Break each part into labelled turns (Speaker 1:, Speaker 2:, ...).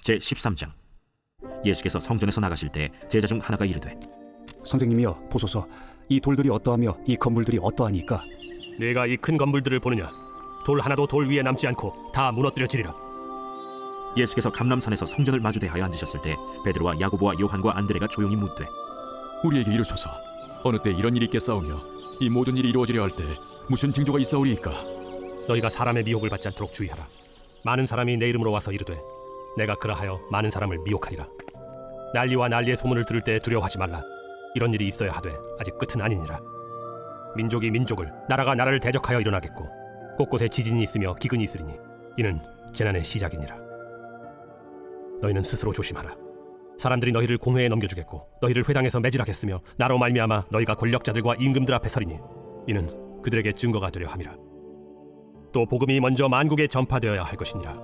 Speaker 1: 제13장. 예수께서 성전에서 나가실 때 제자 중 하나가 이르되,
Speaker 2: 선생님이여, 보소서. 이 돌들이 어떠하며 이 건물들이 어떠하니까?
Speaker 3: 네가 이 큰 건물들을 보느냐? 돌 하나도 돌 위에 남지 않고 다 무너뜨려지리라.
Speaker 1: 예수께서 감람산에서 성전을 마주대하여 앉으셨을 때 베드로와 야고보와 요한과 안드레가 조용히 묻되,
Speaker 4: 우리에게 이르소서, 어느 때 이런 일이 있겠사오며 이 모든 일이 이루어지려 할 때 무슨 징조가 있사오리이까?
Speaker 3: 너희가 사람의 미혹을 받지 않도록 주의하라. 많은 사람이 내 이름으로 와서 이르되 내가 그라하여 많은 사람을 미혹하리라. 난리와 난리의 소문을 들을 때 두려워하지 말라. 이런 일이 있어야 하되 아직 끝은 아니니라. 민족이 민족을, 나라가 나라를 대적하여 일어나겠고 곳곳에 지진이 있으며 기근이 있으리니 이는 재난의 시작이니라. 너희는 스스로 조심하라. 사람들이 너희를 공회에 넘겨주겠고 너희를 회당에서 매질하겠으며 나로 말미암아 너희가 권력자들과 임금들 앞에 서리니 이는 그들에게 증거가 되려 함이라. 또 복음이 먼저 만국에 전파되어야 할 것이니라.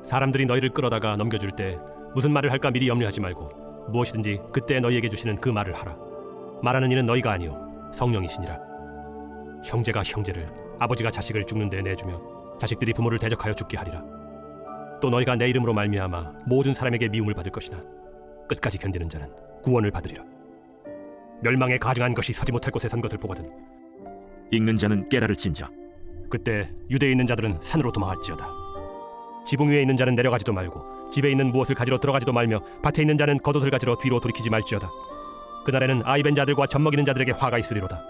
Speaker 3: 사람들이 너희를 끌어다가 넘겨줄 때 무슨 말을 할까 미리 염려하지 말고 무엇이든지 그때 너희에게 주시는 그 말을 하라. 말하는 이는 너희가 아니요 성령이시니라. 형제가 형제를, 아버지가 자식을 죽는 데 내주며 자식들이 부모를 대적하여 죽게 하리라. 또 너희가 내 이름으로 말미암아 모든 사람에게 미움을 받을 것이나 끝까지 견디는 자는 구원을 받으리라. 멸망에 가증한 것이 서지 못할 곳에 선 것을 보거든
Speaker 1: 읽는 자는 깨달을 진저.
Speaker 3: 그때 유대에 있는 자들은 산으로 도망할지어다. 지붕 위에 있는 자는 내려가지도 말고 집에 있는 무엇을 가지러 들어가지도 말며 밭에 있는 자는 겉옷을 가지러 뒤로 돌이키지 말지어다. 그날에는 아이 벤 자들과 젖먹이는 자들에게 화가 있으리로다.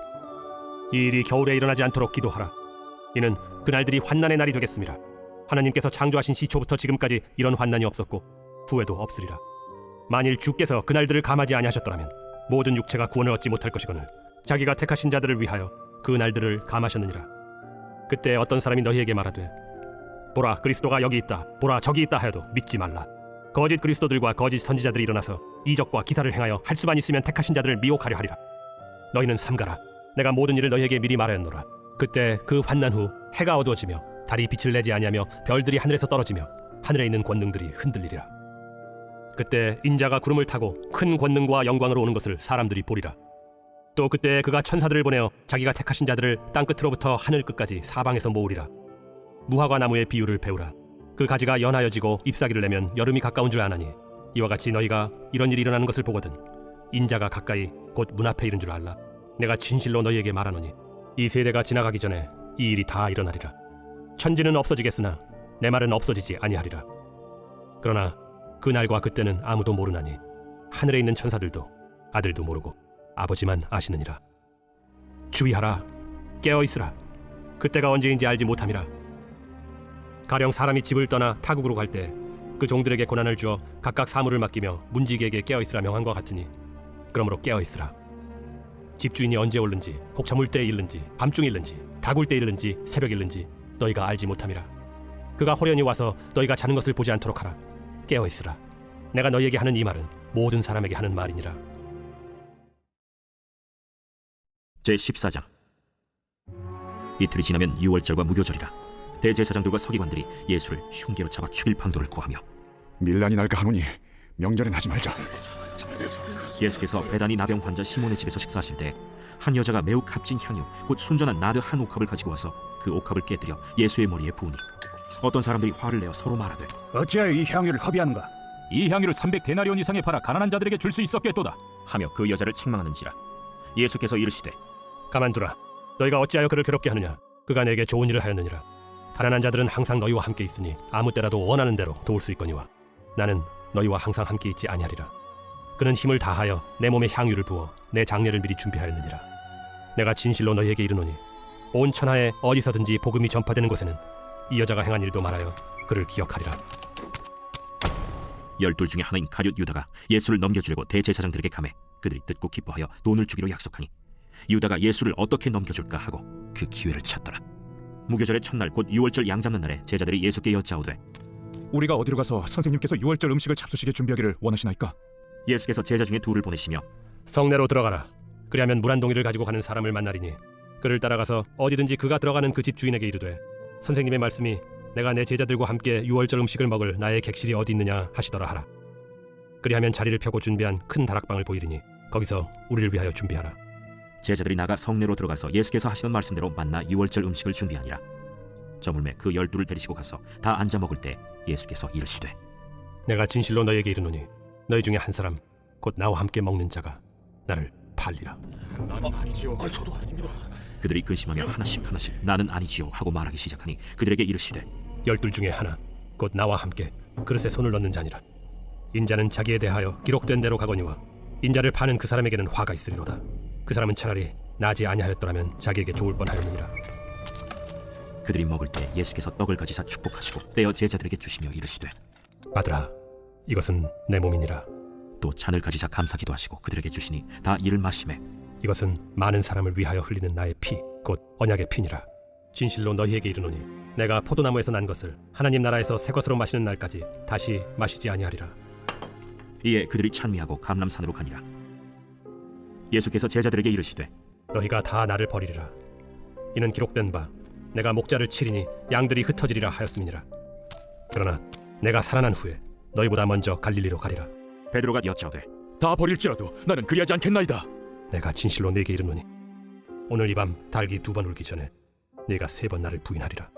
Speaker 3: 이 일이 겨울에 일어나지 않도록 기도하라. 이는 그날들이 환난의 날이 되겠습니다. 하나님께서 창조하신 시초부터 지금까지 이런 환난이 없었고 후에도 없으리라. 만일 주께서 그날들을 감하지 아니하셨더라면 모든 육체가 구원을 얻지 못할 것이거늘 자기가 택하신 자들을 위하여 그 날들을 감하셨느니라. 그때 어떤 사람이 너희에게 말하되 보라 그리스도가 여기 있다, 보라 저기 있다 하여도 믿지 말라. 거짓 그리스도들과 거짓 선지자들이 일어나서 이적과 기사를 행하여 할 수만 있으면 택하신 자들을 미혹하려 하리라. 너희는 삼가라. 내가 모든 일을 너희에게 미리 말하였노라. 그때 그 환난 후 해가 어두워지며 달이 빛을 내지 아니하며 별들이 하늘에서 떨어지며 하늘에 있는 권능들이 흔들리리라. 그때 인자가 구름을 타고 큰 권능과 영광으로 오는 것을 사람들이 보리라. 또 그때 그가 천사들을 보내어 자기가 택하신 자들을 땅끝으로부터 하늘 끝까지 사방에서 모으리라. 무화과 나무의 비유를 배우라. 그 가지가 연하여지고 잎사귀를 내면 여름이 가까운 줄 아나니 이와 같이 너희가 이런 일이 일어나는 것을 보거든 인자가 가까이 곧 문 앞에 이른 줄 알라. 내가 진실로 너희에게 말하노니 이 세대가 지나가기 전에 이 일이 다 일어나리라. 천지는 없어지겠으나 내 말은 없어지지 아니하리라. 그러나 그 날과 그때는 아무도 모르나니 하늘에 있는 천사들도 아들도 모르고 아버지만 아시느니라. 주의하라. 깨어있으라. 그때가 언제인지 알지 못함이라. 가령 사람이 집을 떠나 타국으로 갈 때 그 종들에게 고난을 주어 각각 사물을 맡기며 문지기에게 깨어있으라 명한과 같으니 그러므로 깨어있으라. 집주인이 언제 올는지 혹 저물 때에 일는지 밤중에 일는지 다굴 때에 일는지 새벽에 일는지 너희가 알지 못함이라. 그가 호련히 와서 너희가 자는 것을 보지 않도록 하라. 깨어있으라. 내가 너희에게 하는 이 말은 모든 사람에게 하는 말이니라.
Speaker 1: 제14장. 이틀이 지나면 유월절과 무교절이라. 대제사장들과 서기관들이 예수를 흉계로 잡아 죽일 방도를 구하며
Speaker 5: 밀란이 날까 하노니 명절엔 하지 말자.
Speaker 1: 예수께서 베다니 나병 환자 시몬의 집에서 식사하실 때 한 여자가 매우 값진 향유 곧 순전한 나드 한 옥합을 가지고 와서 그 옥합을 깨뜨려 예수의 머리에 부으니 어떤 사람들이 화를 내어 서로 말하되
Speaker 2: 어찌하여 이 향유를 허비하는가?
Speaker 4: 이 향유를 300데나리온 이상에 팔아 가난한 자들에게 줄 수 있었겠도다.
Speaker 1: 하며 그 여자를 책망하는지라. 예수께서 이르시되
Speaker 3: 가만두라. 너희가 어찌하여 그를 괴롭게 하느냐? 그가 내게 좋은 일을 하였느니라. 가난한 자들은 항상 너희와 함께 있으니 아무 때라도 원하는 대로 도울 수 있거니와 나는 너희와 항상 함께 있지 아니하리라. 그는 힘을 다하여 내 몸에 향유를 부어 내 장례를 미리 준비하였느니라. 내가 진실로 너희에게 이르노니 온 천하에 어디서든지 복음이 전파되는 곳에는 이 여자가 행한 일도 말하여 그를 기억하리라.
Speaker 1: 12 중에 하나인 가룟 유다가 예수를 넘겨주려고 대제사장들에게 가매 그들이 듣고 기뻐하여 돈을 주기로 약속하니 유다가 예수를 어떻게 넘겨줄까 하고 그 기회를 찾더라. 무교절의 첫날 곧 유월절 양 잡는 날에 제자들이 예수께 여짜오되
Speaker 4: 우리가 어디로 가서 선생님께서 유월절 음식을 잡수시게 준비하기를 원하시나이까?
Speaker 1: 예수께서 제자 중에 둘을 보내시며
Speaker 3: 성내로 들어가라. 그리하면 물 한 동이를 가지고 가는 사람을 만나리니 그를 따라가서 어디든지 그가 들어가는 그 집 주인에게 이르되 선생님의 말씀이 내가 내 제자들과 함께 유월절 음식을 먹을 나의 객실이 어디 있느냐 하시더라 하라. 그리하면 자리를 펴고 준비한 큰 다락방을 보이리니 거기서 우리를 위하여 준비하라.
Speaker 1: 제자들이 나가 성내로 들어가서 예수께서 하시는 말씀대로 만나 유월절 음식을 준비하니라. 저물매 그 12를 데리시고 가서 다 앉아 먹을 때 예수께서 이르시되
Speaker 3: 내가 진실로 너희에게 이르노니 너희 중에 한 사람 곧 나와 함께 먹는 자가 나를 팔리라.
Speaker 1: 그들이 근심하며 하나씩 나는 아니지요 하고 말하기 시작하니 그들에게 이르시되
Speaker 3: 12 중에 하나 곧 나와 함께 그릇에 손을 넣는 자니라. 인자는 자기에 대하여 기록된 대로 가거니와 인자를 파는 그 사람에게는 화가 있으리로다. 그 사람은 차라리 나지 아니하였더라면 자기에게 좋을 뻔하였느니라.
Speaker 1: 그들이 먹을 때 예수께서 떡을 가지사 축복하시고 떼어 제자들에게 주시며 이르시되
Speaker 3: 받으라, 이것은 내 몸이니라.
Speaker 1: 또 잔을 가지사 감사기도 하시고 그들에게 주시니 다 이를 마시매
Speaker 3: 이것은 많은 사람을 위하여 흘리는 나의 피, 곧 언약의 피니라. 진실로 너희에게 이르노니 내가 포도나무에서 난 것을 하나님 나라에서 새 것으로 마시는 날까지 다시 마시지 아니하리라.
Speaker 1: 이에 그들이 찬미하고 감람산으로 가니라. 예수께서 제자들에게 이르시되
Speaker 3: 너희가 다 나를 버리리라. 이는 기록된 바 내가 목자를 치리니 양들이 흩어지리라 하였음이니라. 그러나 내가 살아난 후에 너희보다 먼저 갈릴리로 가리라.
Speaker 1: 베드로가 여짜오되
Speaker 4: 다 버릴지라도 나는 그리하지 않겠나이다.
Speaker 3: 내가 진실로 네게 이르노니 오늘 이 밤 닭이 2번 울기 전에 네가 3번 나를 부인하리라.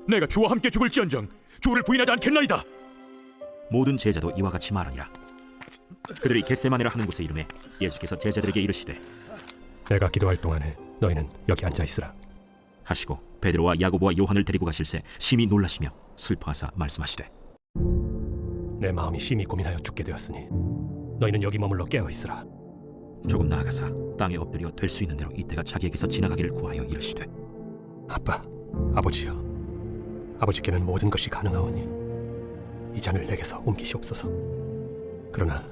Speaker 4: 내가 주와 함께 죽을지언정 주를 부인하지 않겠나이다.
Speaker 1: 모든 제자도 이와 같이 말하니라. 그들이 겟세마네라 하는 곳에 이르매 예수께서 제자들에게 이르시되
Speaker 3: 내가 기도할 동안에 너희는 여기 앉아 있으라.
Speaker 1: 하시고 베드로와 야고보와 요한을 데리고 가실새 심히 놀라시며 슬퍼하사 말씀하시되
Speaker 3: 내 마음이 심히 고민하여 죽게 되었으니 너희는 여기 머물러 깨어 있으라.
Speaker 1: 조금 나아가사 땅에 엎드려 될 수 있는 대로 이때가 자기에게서 지나가기를 구하여 이르시되
Speaker 3: 아빠, 아버지여, 아버지께는 모든 것이 가능하오니 이 잔을 내게서 옮기시옵소서. 그러나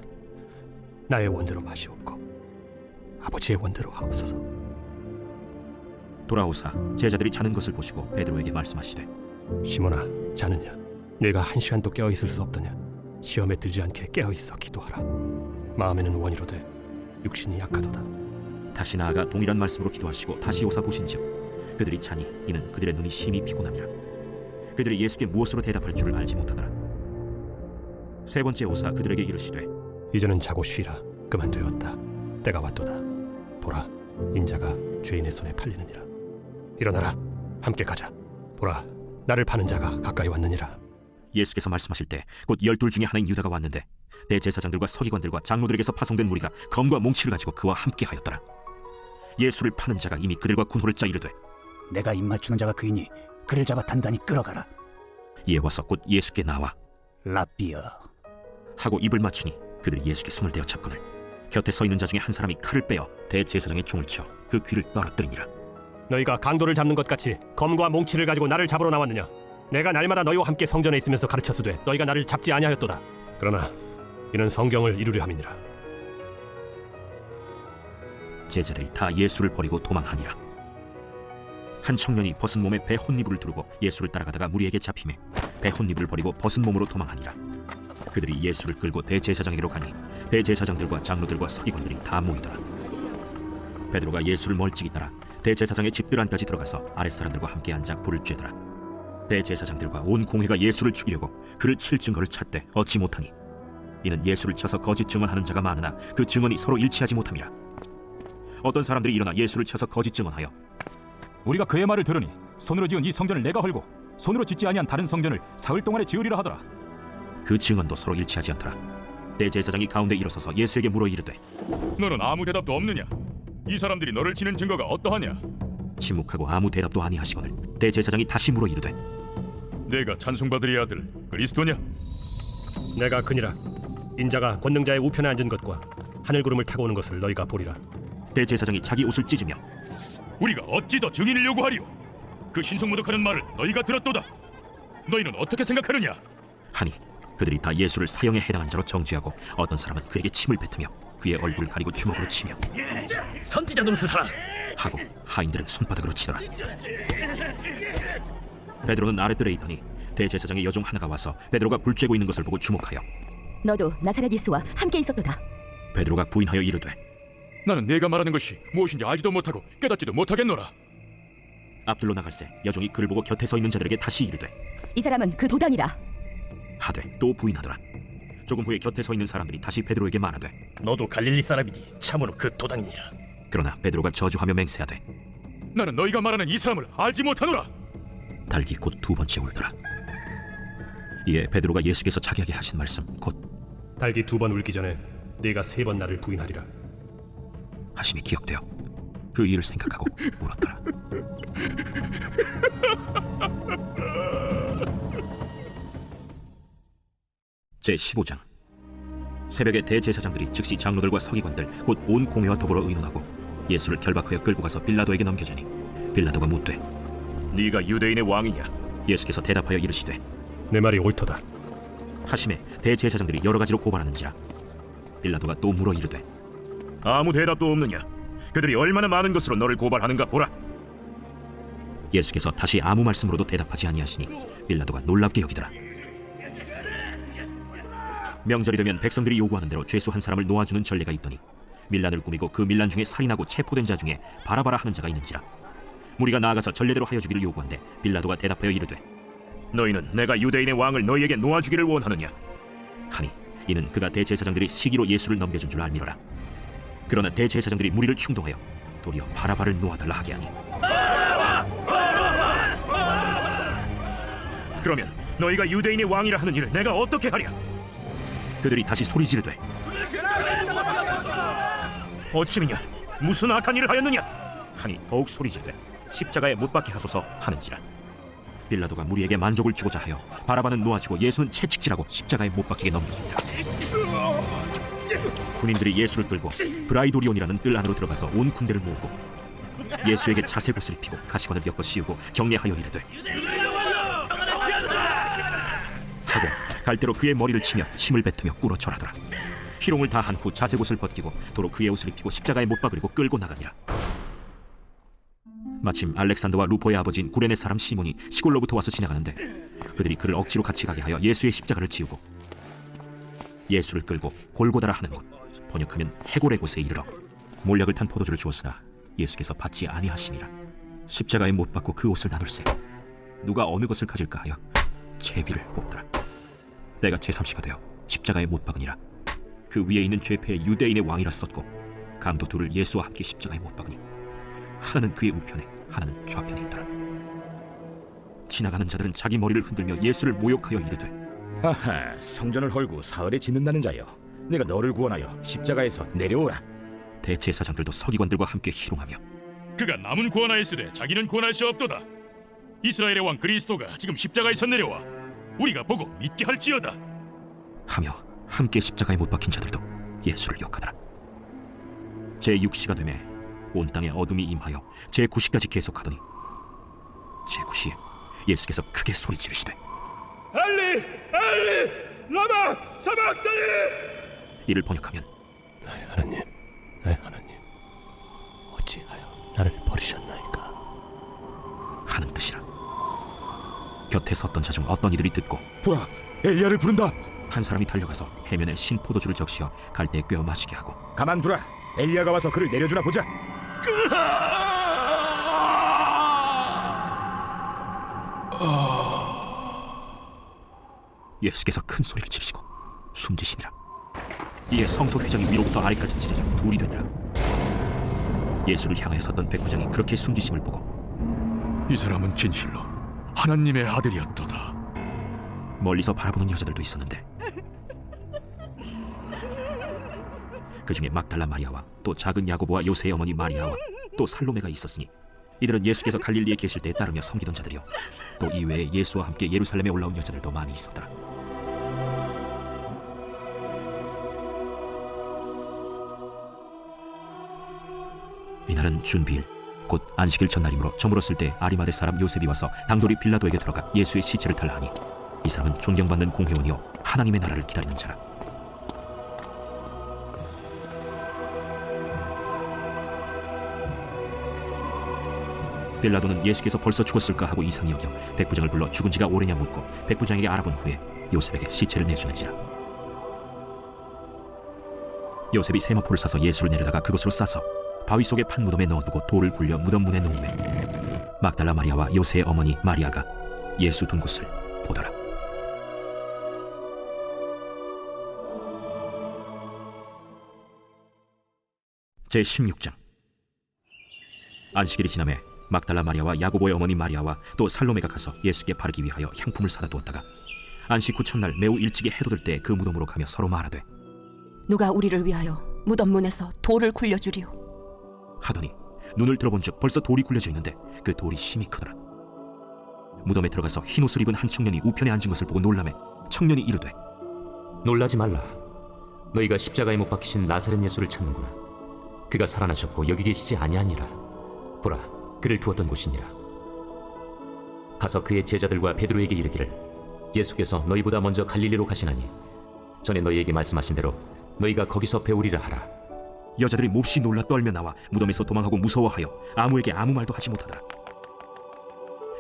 Speaker 3: 나의 원대로 마시옵고 아버지의 원대로 하옵소서.
Speaker 1: 돌아오사 제자들이 자는 것을 보시고 베드로에게 말씀하시되
Speaker 3: 시몬아, 자느냐? 네가 1시간도 깨어 있을 수 없더냐? 시험에 들지 않게 깨어 있어 기도하라. 마음에는 원이로되 육신이 약하도다.
Speaker 1: 다시 나아가 동일한 말씀으로 기도하시고 다시 오사 보신즉 그들이 자니 이는 그들의 눈이 심히 피곤함이라. 그들이 예수께 무엇으로 대답할 줄을 알지 못하더라. 세 번째 오사 그들에게 이르시되
Speaker 3: 이제는 자고 쉬라. 그만되었다. 때가 왔도다. 보라, 인자가 죄인의 손에 팔리느니라. 일어나라, 함께 가자. 보라, 나를 파는 자가 가까이 왔느니라.
Speaker 1: 예수께서 말씀하실 때 곧 12 중에 하나인 유다가 왔는데 대제사장들과 서기관들과 장로들에게서 파송된 무리가 검과 몽치를 가지고 그와 함께 하였더라. 예수를 파는 자가 이미 그들과 군호를 짜 이르되
Speaker 2: 내가 입맞추는 자가 그이니 그를 잡아 단단히 끌어가라.
Speaker 1: 이에 와서 곧 예수께 나와
Speaker 2: 라비어.
Speaker 1: 하고 입을 맞추니 그들이 예수께 손을 대어 잡거늘 곁에 서 있는 자 중에 한 사람이 칼을 빼어 대제사장의 총을 쳐 그 귀를 떨어뜨리니라.
Speaker 3: 너희가 강도를 잡는 것 같이 검과 몽치를 가지고 나를 잡으러 나왔느냐? 내가 날마다 너희와 함께 성전에 있으면서 가르쳤으되 너희가 나를 잡지 아니하였도다. 그러나 이는 성경을 이루려 함이니라.
Speaker 1: 제자들이 다 예수를 버리고 도망하니라. 한 청년이 벗은 몸에 배 혼니부를 두르고 예수를 따라가다가 무리에게 잡히매 배 혼니부를 버리고 벗은 몸으로 도망하니라. 그들이 예수를 끌고 대제사장에게로 가니 대제사장들과 장로들과 서기관들이 다 모이더라. 베드로가 예수를 멀찍이 따라 대제사장의 집들 안까지 들어가서 아랫 사람들과 함께 앉아 불을 쬐더라. 대제사장들과 온 공회가 예수를 죽이려고 그를 칠 증거를 찾되 얻지 못하니 이는 예수를 쳐서 거짓 증언하는 자가 많으나 그 증언이 서로 일치하지 못함이라. 어떤 사람들이 일어나 예수를 쳐서 거짓 증언하여
Speaker 6: 우리가 그의 말을 들으니 손으로 지은 이 성전을 내가 헐고 손으로 짓지 아니한 다른 성전을 사흘 동안에 지으리라 하더라.
Speaker 1: 그 증언도 서로 일치하지 않더라. 대제사장이 가운데 일어서서 예수에게 물어 이르되
Speaker 4: 너는 아무 대답도 없느냐? 이 사람들이 너를 치는 증거가 어떠하냐?
Speaker 1: 침묵하고 아무 대답도 아니하시거늘 대제사장이 다시 물어 이르되
Speaker 4: 내가 찬송받으리 아들 그리스도냐?
Speaker 3: 내가 그니라. 인자가 권능자의 우편에 앉은 것과 하늘 구름을 타고 오는 것을 너희가 보리라.
Speaker 1: 대제사장이 자기 옷을 찢으며
Speaker 4: 우리가 어찌 더 증인을 요구하리요? 그 신성모독하는 말을 너희가 들었도다. 너희는 어떻게 생각하느냐?
Speaker 1: 하니 그들이 다 예수를 사형에 해당한 자로 정죄하고 어떤 사람은 그에게 침을 뱉으며 그의 얼굴을 가리고 주먹으로 치며
Speaker 3: 선지자 노릇을 하라
Speaker 1: 하고 하인들은 손바닥으로 치더라. 베드로는 아랫뜰에 있더니 대제사장의 여종 하나가 와서 베드로가 불 쬐고 있는 것을 보고 주목하여
Speaker 7: 너도 나사렛 예수와 함께 있었도다.
Speaker 1: 베드로가 부인하여 이르되
Speaker 4: 나는 네가 말하는 것이 무엇인지 알지도 못하고 깨닫지도 못하겠노라.
Speaker 1: 앞들로 나갈새 여종이 그를 보고 곁에 서 있는 자들에게 다시 이르되
Speaker 7: 이 사람은 그 도당이라.
Speaker 1: 하되 또 부인하더라. 조금 후에 곁에 서 있는 사람들이 다시 베드로에게 말하되
Speaker 3: 너도 갈릴리 사람이니 참으로 그 도당이니라.
Speaker 1: 그러나 베드로가 저주하며 맹세하되
Speaker 4: 나는 너희가 말하는 이 사람을 알지 못하노라.
Speaker 1: 달기 곧 두 번째 울더라. 이에 베드로가 예수께서 자기에게 하신 말씀 곧
Speaker 3: 달기 2번 울기 전에 네가 3번 나를 부인하리라.
Speaker 1: 하심이 기억되어 그 일을 생각하고 울었더라. 제15장. 새벽에 대제사장들이 즉시 장로들과 서기관들 곧 온 공회와 더불어 의논하고 예수를 결박하여 끌고 가서 빌라도에게 넘겨주니 빌라도가 묻되 네가 유대인의 왕이냐? 예수께서 대답하여 이르시되
Speaker 3: 내 말이 옳도다.
Speaker 1: 하심에 대제사장들이 여러 가지로 고발하는지라. 빌라도가 또 물어 이르되 아무 대답도 없느냐? 그들이 얼마나 많은 것으로 너를 고발하는가 보라. 예수께서 다시 아무 말씀으로도 대답하지 아니하시니 빌라도가 놀랍게 여기더라. 명절이 되면 백성들이 요구하는 대로 죄수 한 사람을 놓아주는 전례가 있더니 밀란을 꾸미고 그 밀란 중에 살인하고 체포된 자 중에 바라바라 하는 자가 있는지라. 무리가 나아가서 전례대로 하여 주기를 요구한데 빌라도가 대답하여 이르되 너희는 내가 유대인의 왕을 너희에게 놓아주기를 원하느냐? 하니 이는 그가 대제사장들이 시기로 예수를 넘겨준 줄 알미로라. 그러나 대제사장들이 무리를 충동하여 도리어 바라바를 놓아달라 하게 하니 그러면 너희가 유대인의 왕이라 하는 일을 내가 어떻게 하랴? 그들이 다시 소리 지르되 어찌미냐? 무슨 악한 일을 하였느냐? 하니 더욱 소리 지르되 십자가에 못 박게 하소서 하는지라. 빌라도가 무리에게 만족을 주고자 하여 바라바는 놓아주고 예수는 채찍질하고 십자가에 못 박히게 넘겨줍니다. 군인들이 예수를 끌고 브라이도리온이라는 뜰 안으로 들어가서 온 군대를 모으고 예수에게 자색옷을 입히고 가시관을 엮어 씌우고 경례하여 이르되 하고 갈대로 그의 머리를 치며 침을 뱉으며 꿇어 절하더라. 희롱을 다한 후 자색옷을 벗기고 도로 그의 옷을 입히고 십자가에 못 박으리고 끌고 나가니라. 마침 알렉산더와 루포의 아버지인 구레네 사람 시몬이 시골로부터 와서 지나가는데 그들이 그를 억지로 같이 가게 하여 예수의 십자가를 지우고 예수를 끌고 골고다라 하는 곳, 번역하면 해골의 곳에 이르러 몰약을 탄 포도주를 주었으나 예수께서 받지 아니하시니라. 십자가에 못 박고 그 옷을 나눌세 누가 어느 것을 가질까 하여 제비를 뽑더라. 내가 제3시가 되어 십자가에 못 박으니라. 그 위에 있는 죄패의 유대인의 왕이라 썼고 강도 둘을 예수와 함께 십자가에 못 박으니 하나는 그의 우편에 하나는 좌편에 있더라. 지나가는 자들은 자기 머리를 흔들며 예수를 모욕하여 이르되
Speaker 8: 아하, 성전을 헐고 사흘에 짓는다는 자여, 내가 너를 구원하여 십자가에서 내려오라.
Speaker 1: 대제사장들도 서기관들과 함께 희롱하며
Speaker 9: 그가 남은 구원하였으되 자기는 구원할 수 없도다. 이스라엘의 왕 그리스도가 지금 십자가에서 내려와 우리가 보고 믿게 할지어다
Speaker 1: 하며 함께 십자가에 못 박힌 자들도 예수를 욕하더라. 제6시가 되매 온 땅에 어둠이 임하여 제9시까지 계속하더니 제9시에 예수께서 크게 소리 지르시되
Speaker 9: 엘리 엘리 라마 사박다니.
Speaker 1: 이를 번역하면
Speaker 3: 나의 하나님, 어찌하여 나를 버리셨나이까?
Speaker 1: 하는 뜻이라. 곁에 섰던 자 중 어떤 이들이 듣고
Speaker 8: 보라, 엘리야를 부른다.
Speaker 1: 한 사람이 달려가서 해면에 신 포도주를 적시어 갈대에 꿰어 마시게 하고
Speaker 8: 가만두라, 엘리야가 와서 그를 내려주나 보자.
Speaker 1: 예수께서 큰 소리를 지르시고 숨지시니라. 이에 성소 휘장이 위로부터 아래까지 찢어져 둘이 되니라. 예수를 향하여 섰던 백부장이 그렇게 숨지심을 보고
Speaker 4: 이 사람은 진실로 하나님의 아들이었도다.
Speaker 1: 멀리서 바라보는 여자들도 있었는데 그 중에 막달라 마리아와 또 작은 야고보와 요새의 어머니 마리아와 또 살로메가 있었으니 이들은 예수께서 갈릴리에 계실 때에 따르며 섬기던 자들이요 또 이외에 예수와 함께 예루살렘에 올라온 여자들도 많이 있었더라. 이날은 준비일 곧 안식일 전날이므로 저물었을 때 아리마대 사람 요셉이 와서 당돌이 빌라도에게 들어가 예수의 시체를 달라 하니 이 사람은 존경받는 공회원이요 하나님의 나라를 기다리는 자라. 빌라도는 예수께서 벌써 죽었을까 하고 이상히 여겨 백부장을 불러 죽은 지가 오래냐 묻고 백부장에게 알아본 후에 요셉에게 시체를 내주는지라. 요셉이 세마포를 싸서 예수를 내려다가 그것으로 싸서 바위 속에 판 무덤에 넣어두고 돌을 굴려 무덤 문에 놓음에 막달라 마리아와 요새의 어머니 마리아가 예수 둔 곳을 보더라. 제16장. 안식일이 지나매 막달라 마리아와 야고보의 어머니 마리아와 또 살로메가 가서 예수께 바르기 위하여 향품을 사다 두었다가 안식 후 첫날 매우 일찍이 해돋을 때 그 무덤으로 가며 서로 말하되
Speaker 10: 누가 우리를 위하여 무덤 문에서 돌을 굴려주리오.
Speaker 1: 하더니 눈을 들어본즉 벌써 돌이 굴려져 있는데 그 돌이 심히 크더라. 무덤에 들어가서 흰 옷을 입은 한 청년이 우편에 앉은 것을 보고 놀라매 청년이 이르되
Speaker 11: 놀라지 말라. 너희가 십자가에 못 박히신 나사렛 예수를 찾는구나. 그가 살아나셨고 여기 계시지 아니하니라. 보라, 그를 두었던 곳이니라. 가서 그의 제자들과 베드로에게 이르기를 예수께서 너희보다 먼저 갈릴리로 가시나니 전에 너희에게 말씀하신 대로 너희가 거기서 배우리라 하라.
Speaker 1: 여자들이 몹시 놀라 떨며 나와 무덤에서 도망하고 무서워하여 아무에게 아무 말도 하지 못하더라.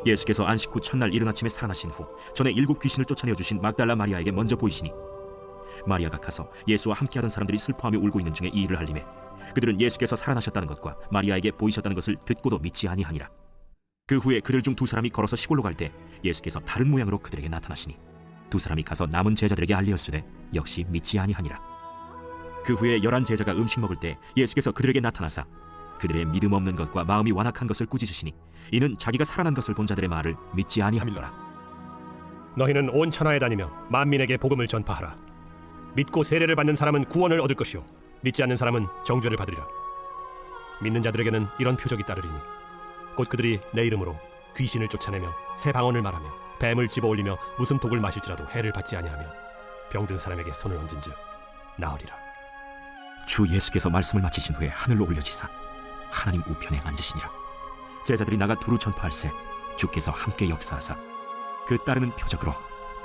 Speaker 1: 예수께서 안식 후 첫날 이른 아침에 살아나신 후 전에 7 귀신을 쫓아내어 주신 막달라 마리아에게 먼저 보이시니 마리아가 가서 예수와 함께하던 사람들이 슬퍼하며 울고 있는 중에 이 일을 알림해 그들은 예수께서 살아나셨다는 것과 마리아에게 보이셨다는 것을 듣고도 믿지 아니하니라. 그 후에 그들 중 2 사람이 걸어서 시골로 갈 때 예수께서 다른 모양으로 그들에게 나타나시니 2 사람이 가서 남은 제자들에게 알리었으되 역시 믿지 아니하니라. 그 후에 11 제자가 음식 먹을 때 예수께서 그들에게 나타나사 그들의 믿음 없는 것과 마음이 완악한 것을 꾸짖으시니 이는 자기가 살아난 것을 본 자들의 말을 믿지 아니함이로라.
Speaker 3: 너희는 온 천하에 다니며 만민에게 복음을 전파하라. 믿고 세례를 받는 사람은 구원을 얻을 것이요 믿지 않는 사람은 정죄를 받으리라. 믿는 자들에게는 이런 표적이 따르리니 곧 그들이 내 이름으로 귀신을 쫓아내며 새 방언을 말하며 뱀을 집어올리며 무슨 독을 마실지라도 해를 받지 아니하며 병든 사람에게 손을 얹은즉 나으리라.
Speaker 1: 주 예수께서 말씀을 마치신 후에 하늘로 올려지사 하나님 우편에 앉으시니라. 제자들이 나가 두루 전파할세 주께서 함께 역사하사 그 따르는 표적으로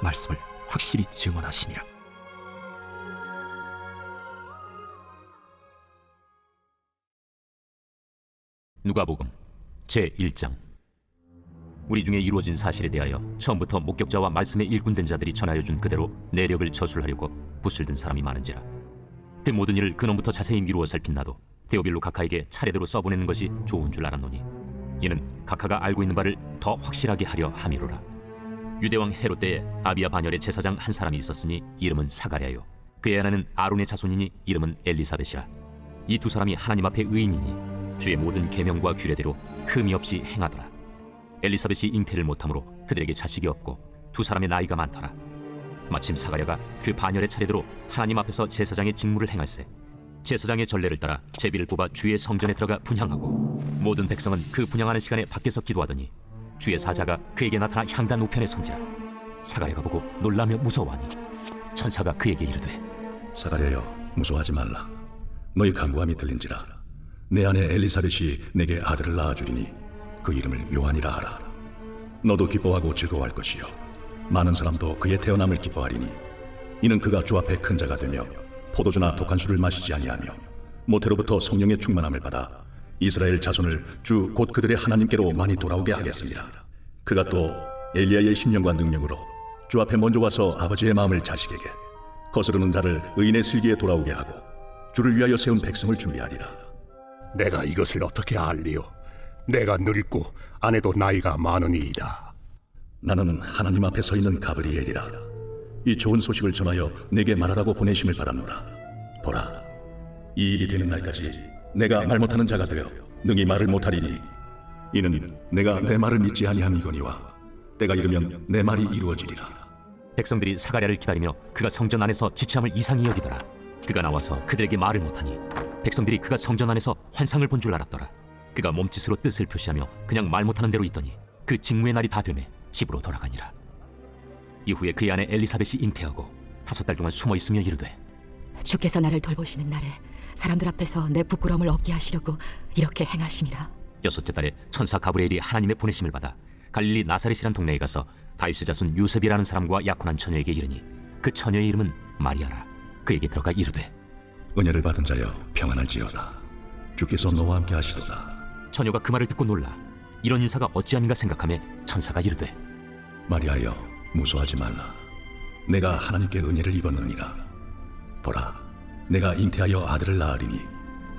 Speaker 1: 말씀을 확실히 증언하시니라.
Speaker 11: 누가복음 제1장. 우리 중에 이루어진 사실에 대하여 처음부터 목격자와 말씀에 일꾼된 자들이 전하여 준 그대로 내력을 저술하려고 붓을 든 사람이 많은지라. 그 모든 일을 근원부터 자세히 미루어 살핀 나도 데오빌로 각하에게 차례대로 써보내는 것이 좋은 줄 알았노니 이는 각하가 알고 있는 바를 더 확실하게 하려 함이로라. 유대왕 헤롯 때에 아비야 반열의 제사장 한 사람이 있었으니 이름은 사가랴요. 그의 아내는 아론의 자손이니 이름은 엘리사벳이라. 이 2 사람이 하나님 앞에 의인이니 주의 모든 계명과 규례대로 흠이 없이 행하더라. 엘리사벳이 잉태를 못하므로 그들에게 자식이 없고 2 사람의 나이가 많더라. 마침 사가랴가 그 반열의 차례대로 하나님 앞에서 제사장의 직무를 행할세 제사장의 전례를 따라 제비를 뽑아 주의 성전에 들어가 분향하고 모든 백성은 그 분향하는 시간에 밖에서 기도하더니 주의 사자가 그에게 나타나 향단 우편에 선지라. 사가랴가 보고 놀라며 무서워하니 천사가 그에게 이르되
Speaker 12: 사가랴여 무서워하지 말라. 너희 간구함이 들린지라. 내 아내 엘리사벳이 내게 아들을 낳아주리니 그 이름을 요한이라 하라. 너도 기뻐하고 즐거워할 것이요 많은 사람도 그의 태어남을 기뻐하리니 이는 그가 주 앞에 큰 자가 되며 포도주나 독한 술을 마시지 아니하며 모태로부터 성령의 충만함을 받아 이스라엘 자손을 주 곧 그들의 하나님께로 많이 돌아오게 하겠습니다. 그가 또 엘리야의 심령과 능력으로 주 앞에 먼저 와서 아버지의 마음을 자식에게 거스르는 자를 의인의 슬기에 돌아오게 하고 주를 위하여 세운 백성을 준비하리라.
Speaker 13: 내가 이것을 어떻게 알리요? 내가 늙고 아내도 나이가 많으니이다.
Speaker 12: 나는 하나님 앞에 서 있는 가브리엘이라. 이 좋은 소식을 전하여 내게 말하라고 보내심을 받았노라. 보라, 이 일이 되는 날까지 내가 말 못하는 자가 되어 능히 말을 못하리니 이는 내가 내 말을 믿지 아니함이거니와 때가 이르면 내 말이 이루어지리라.
Speaker 11: 백성들이 사가랴를 기다리며 그가 성전 안에서 지체함을 이상히 여기더라. 그가 나와서 그들에게 말을 못하니 백성들이 그가 성전 안에서 환상을 본 줄 알았더라. 그가 몸짓으로 뜻을 표시하며 그냥 말 못하는 대로 있더니 그 직무의 날이 다 되매 집으로 돌아가니라. 이후에 그의 아내 엘리사벳이 잉태하고 5달 동안 숨어 있으며 이르되
Speaker 7: 주께서 나를 돌보시는 날에 사람들 앞에서 내 부끄러움을 없게 하시려고 이렇게 행하심이라.
Speaker 11: 6째 달에 천사 가브리엘이 하나님의 보내심을 받아 갈릴리 나사렛이란 동네에 가서 다윗의 자손 요셉이라는 사람과 약혼한 처녀에게 이르니 그 처녀의 이름은 마리아라. 그에게 들어가 이르되
Speaker 12: 은혜를 받은 자여 평안할지어다. 주께서 너와 함께 하시도다.
Speaker 11: 처녀가 그 말을 듣고 놀라 이런 인사가 어찌함인가 생각하며 천사가 이르되
Speaker 12: 마리아여 무서워하지 말라. 내가 하나님께 은혜를 입었느니라. 보라, 내가 잉태하여 아들을 낳으리니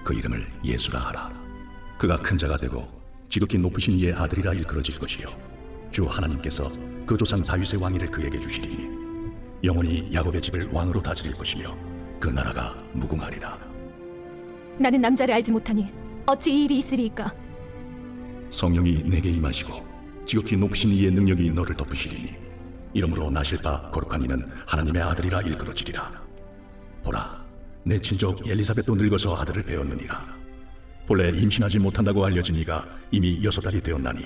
Speaker 12: 그 이름을 예수라 하라. 그가 큰 자가 되고 지극히 높으신 이의 아들이라 일컬어질 것이요 주 하나님께서 그 조상 다윗의 왕위를 그에게 주시리니 영원히 야곱의 집을 왕으로 다스릴 것이며 그 나라가 무궁하리라.
Speaker 14: 나는 남자를 알지 못하니 어찌 이 일이 있으리이까?
Speaker 12: 성령이 내게 임하시고 지극히 높으신 이의 능력이 너를 덮으시리니 이러므로 나실 바 거룩한 이는 하나님의 아들이라 일컬어지리라. 보라, 내 친족 엘리사벳도 늙어서 아들을 배웠느니라. 본래 임신하지 못한다고 알려진 이가 이미 6달이 되었나니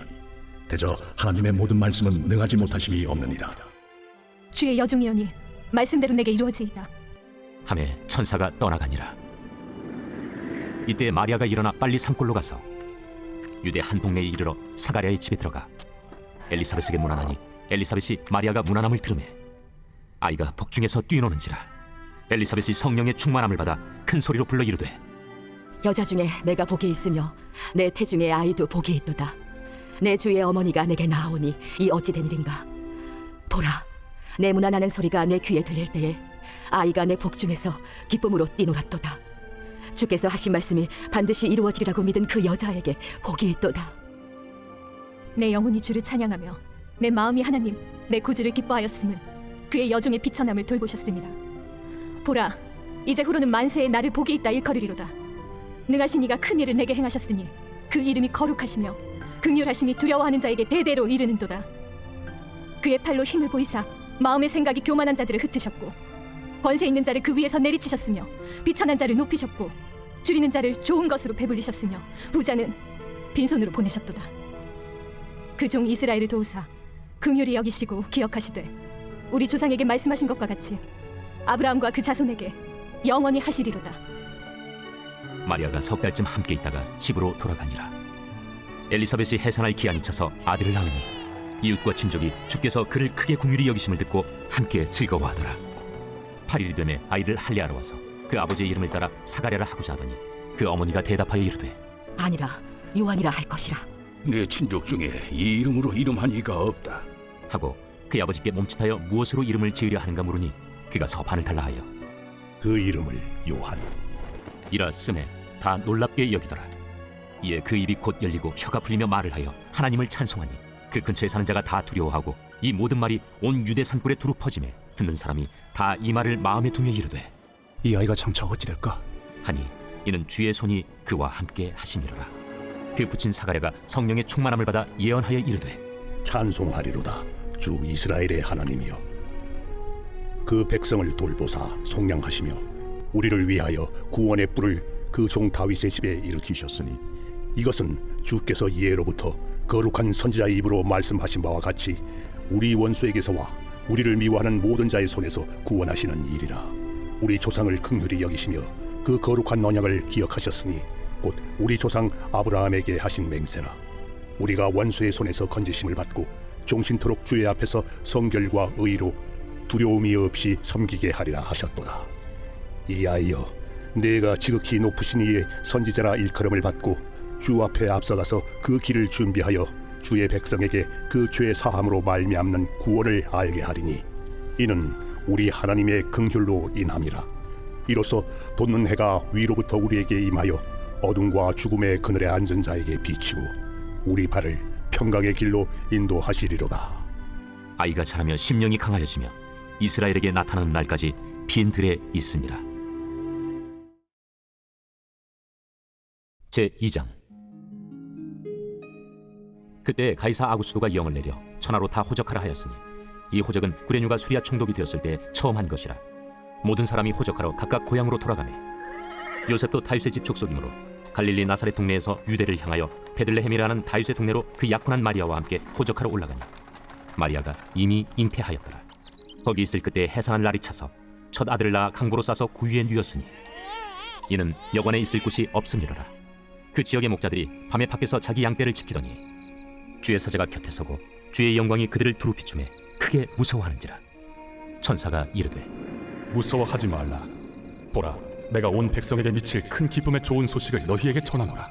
Speaker 12: 대저 하나님의 모든 말씀은 능하지 못하심이 없느니라.
Speaker 14: 주의 여종이오니 말씀대로 내게 이루어지이다.
Speaker 11: 하매 천사가 떠나가니라. 이때 마리아가 일어나 빨리 산골로 가서 유대 한 동네에 이르러 사가랴의 집에 들어가 엘리사벳에게 문안하니 엘리사벳이 마리아가 문안함을 들으매 아이가 복중에서 뛰노는지라. 엘리사벳이 성령의 충만함을 받아 큰 소리로 불러 이르되
Speaker 7: 여자 중에 내가 복이 있으며 내 태중에 아이도 복이 있도다. 내 주의 어머니가 내게 나아오니 이 어찌 된 일인가. 보라, 내 문안하는 소리가 내 귀에 들릴 때에 아이가 내 복중에서 기쁨으로 뛰놀았도다. 주께서 하신 말씀이 반드시 이루어지리라고 믿은 그 여자에게 복이 있도다.
Speaker 14: 내 영혼이 주를 찬양하며 내 마음이 하나님 내 구주를 기뻐하였음을 그의 여종의 비천함을 돌보셨습니다. 보라, 이제후로는 만세에 나를 복이 있다 일컬으리로다. 능하신 이가 큰 일을 내게 행하셨으니 그 이름이 거룩하시며 긍휼하심이 두려워하는 자에게 대대로 이르는도다. 그의 팔로 힘을 보이사 마음의 생각이 교만한 자들을 흩으셨고 권세 있는 자를 그 위에서 내리치셨으며 비천한 자를 높이셨고 줄이는 자를 좋은 것으로 배불리셨으며 부자는 빈손으로 보내셨도다. 그 종 이스라엘을 도우사 긍휼히 여기시고 기억하시되 우리 조상에게 말씀하신 것과 같이 아브라함과 그 자손에게 영원히 하시리로다.
Speaker 11: 마리아가 석 달쯤 함께 있다가 집으로 돌아가니라. 엘리사벳이 해산할 기한이 차서 아들을 낳으니 이웃과 친족이 주께서 그를 크게 긍휼히 여기심을 듣고 함께 즐거워하더라. 8일이 되매 아이를 할례하러 와서 그 아버지의 이름을 따라 사가랴라 하고자 하더니 그 어머니가 대답하여 이르되
Speaker 7: 아니라 요한이라 할 것이라.
Speaker 13: 내 친족 중에 이 이름으로 이름한 이가 없다
Speaker 11: 하고 그의 아버지께 몸짓하여 무엇으로 이름을 지으려 하는가 물으니 그가 서반을 달라 하여
Speaker 13: 그 이름을 요한
Speaker 11: 이라 쓰매 다 놀랍게 여기더라. 이에 그 입이 곧 열리고 혀가 풀리며 말을 하여 하나님을 찬송하니 그 근처에 사는 자가 다 두려워하고 이 모든 말이 온 유대 산골에 두루 퍼지매 듣는 사람이 다 이 말을 마음에 두며 이르되
Speaker 2: 이 아이가 장차 어찌 될까?
Speaker 11: 하니 이는 주의 손이 그와 함께 하심이로라. 그 붙인 사가랴가 성령의 충만함을 받아 예언하여 이르되
Speaker 13: 찬송하리로다 주 이스라엘의 하나님이여. 그 백성을 돌보사 속량하시며 우리를 위하여 구원의 뿔을 그 종 다윗의 집에 일으키셨으니 이것은 주께서 예로부터 거룩한 선지자의 입으로 말씀하신 바와 같이 우리 원수에게서와 우리를 미워하는 모든 자의 손에서 구원하시는 일이라. 우리 조상을 긍휼히 여기시며 그 거룩한 언약을 기억하셨으니 곧 우리 조상 아브라함에게 하신 맹세라. 우리가 원수의 손에서 건지심을 받고 종신토록 주의 앞에서 성결과 의로 두려움이 없이 섬기게 하리라 하셨도다. 이하여 내가 지극히 높으신 이의 선지자라 일컬음을 받고 주 앞에 앞서가서 그 길을 준비하여 주의 백성에게 그 죄 사함으로 말미암는 구원을 알게 하리니 이는 우리 하나님의 긍휼로 인함이라. 이로써 돋는 해가 위로부터 우리에게 임하여 어둠과 죽음의 그늘에 앉은 자에게 비치고 우리 발을 평강의 길로 인도하시리로다.
Speaker 11: 아이가 자라며 심령이 강하여지며 이스라엘에게 나타나는 날까지 빈 들에 있으니라. 제2장. 그때 가이사 아구스도가 영을 내려 천하로 다 호적하라 하였으니 이 호적은 구레뉴가 수리아 총독이 되었을 때 처음 한 것이라. 모든 사람이 호적하러 각각 고향으로 돌아가매 요셉도 다윗의 집 족속이므로 갈릴리 나사렛 동네에서 유대를 향하여 베들레헴이라는 다윗의 동네로 그 약혼한 마리아와 함께 호적하러 올라가니 마리아가 이미 잉태하였더라. 거기 있을 그때 해산한 날이 차서 첫 아들을 낳아 강보로 싸서 구유에 누였으니 이는 여관에 있을 곳이 없음이로라. 그 지역의 목자들이 밤에 밖에서 자기 양떼를 지키더니 주의 사자가 곁에 서고 주의 영광이 그들을 두루 비추매 크게 무서워하는지라. 천사가 이르되
Speaker 6: 무서워하지 말라. 보라, 내가 온 백성에게 미칠 큰 기쁨의 좋은 소식을 너희에게 전하노라.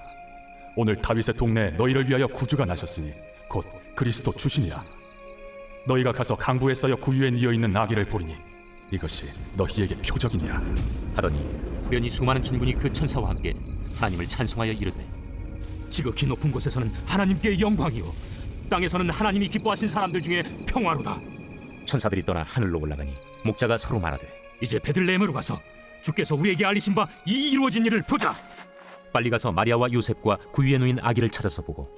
Speaker 6: 오늘 다윗의 동네에 너희를 위하여 구주가 나셨으니 곧 그리스도 주시니라. 너희가 가서 강부에 쌓여 구유에 뉘어 있는 나귀를 보리니 이것이 너희에게 표적이니라.
Speaker 11: 하더니 후련히 수많은 천군이 그 천사와 함께 하나님을 찬송하여 이르되 지극히 높은 곳에서는 하나님께 영광이요 땅에서는 하나님이 기뻐하신 사람들 중에 평화로다. 천사들이 떠나 하늘로 올라가니 목자가 서로 말하되 이제 베들레헴으로 가서 주께서 우리에게 알리신 바 이 이루어진 일을 보자. 빨리 가서 마리아와 요셉과 구유에 누인 아기를 찾아서 보고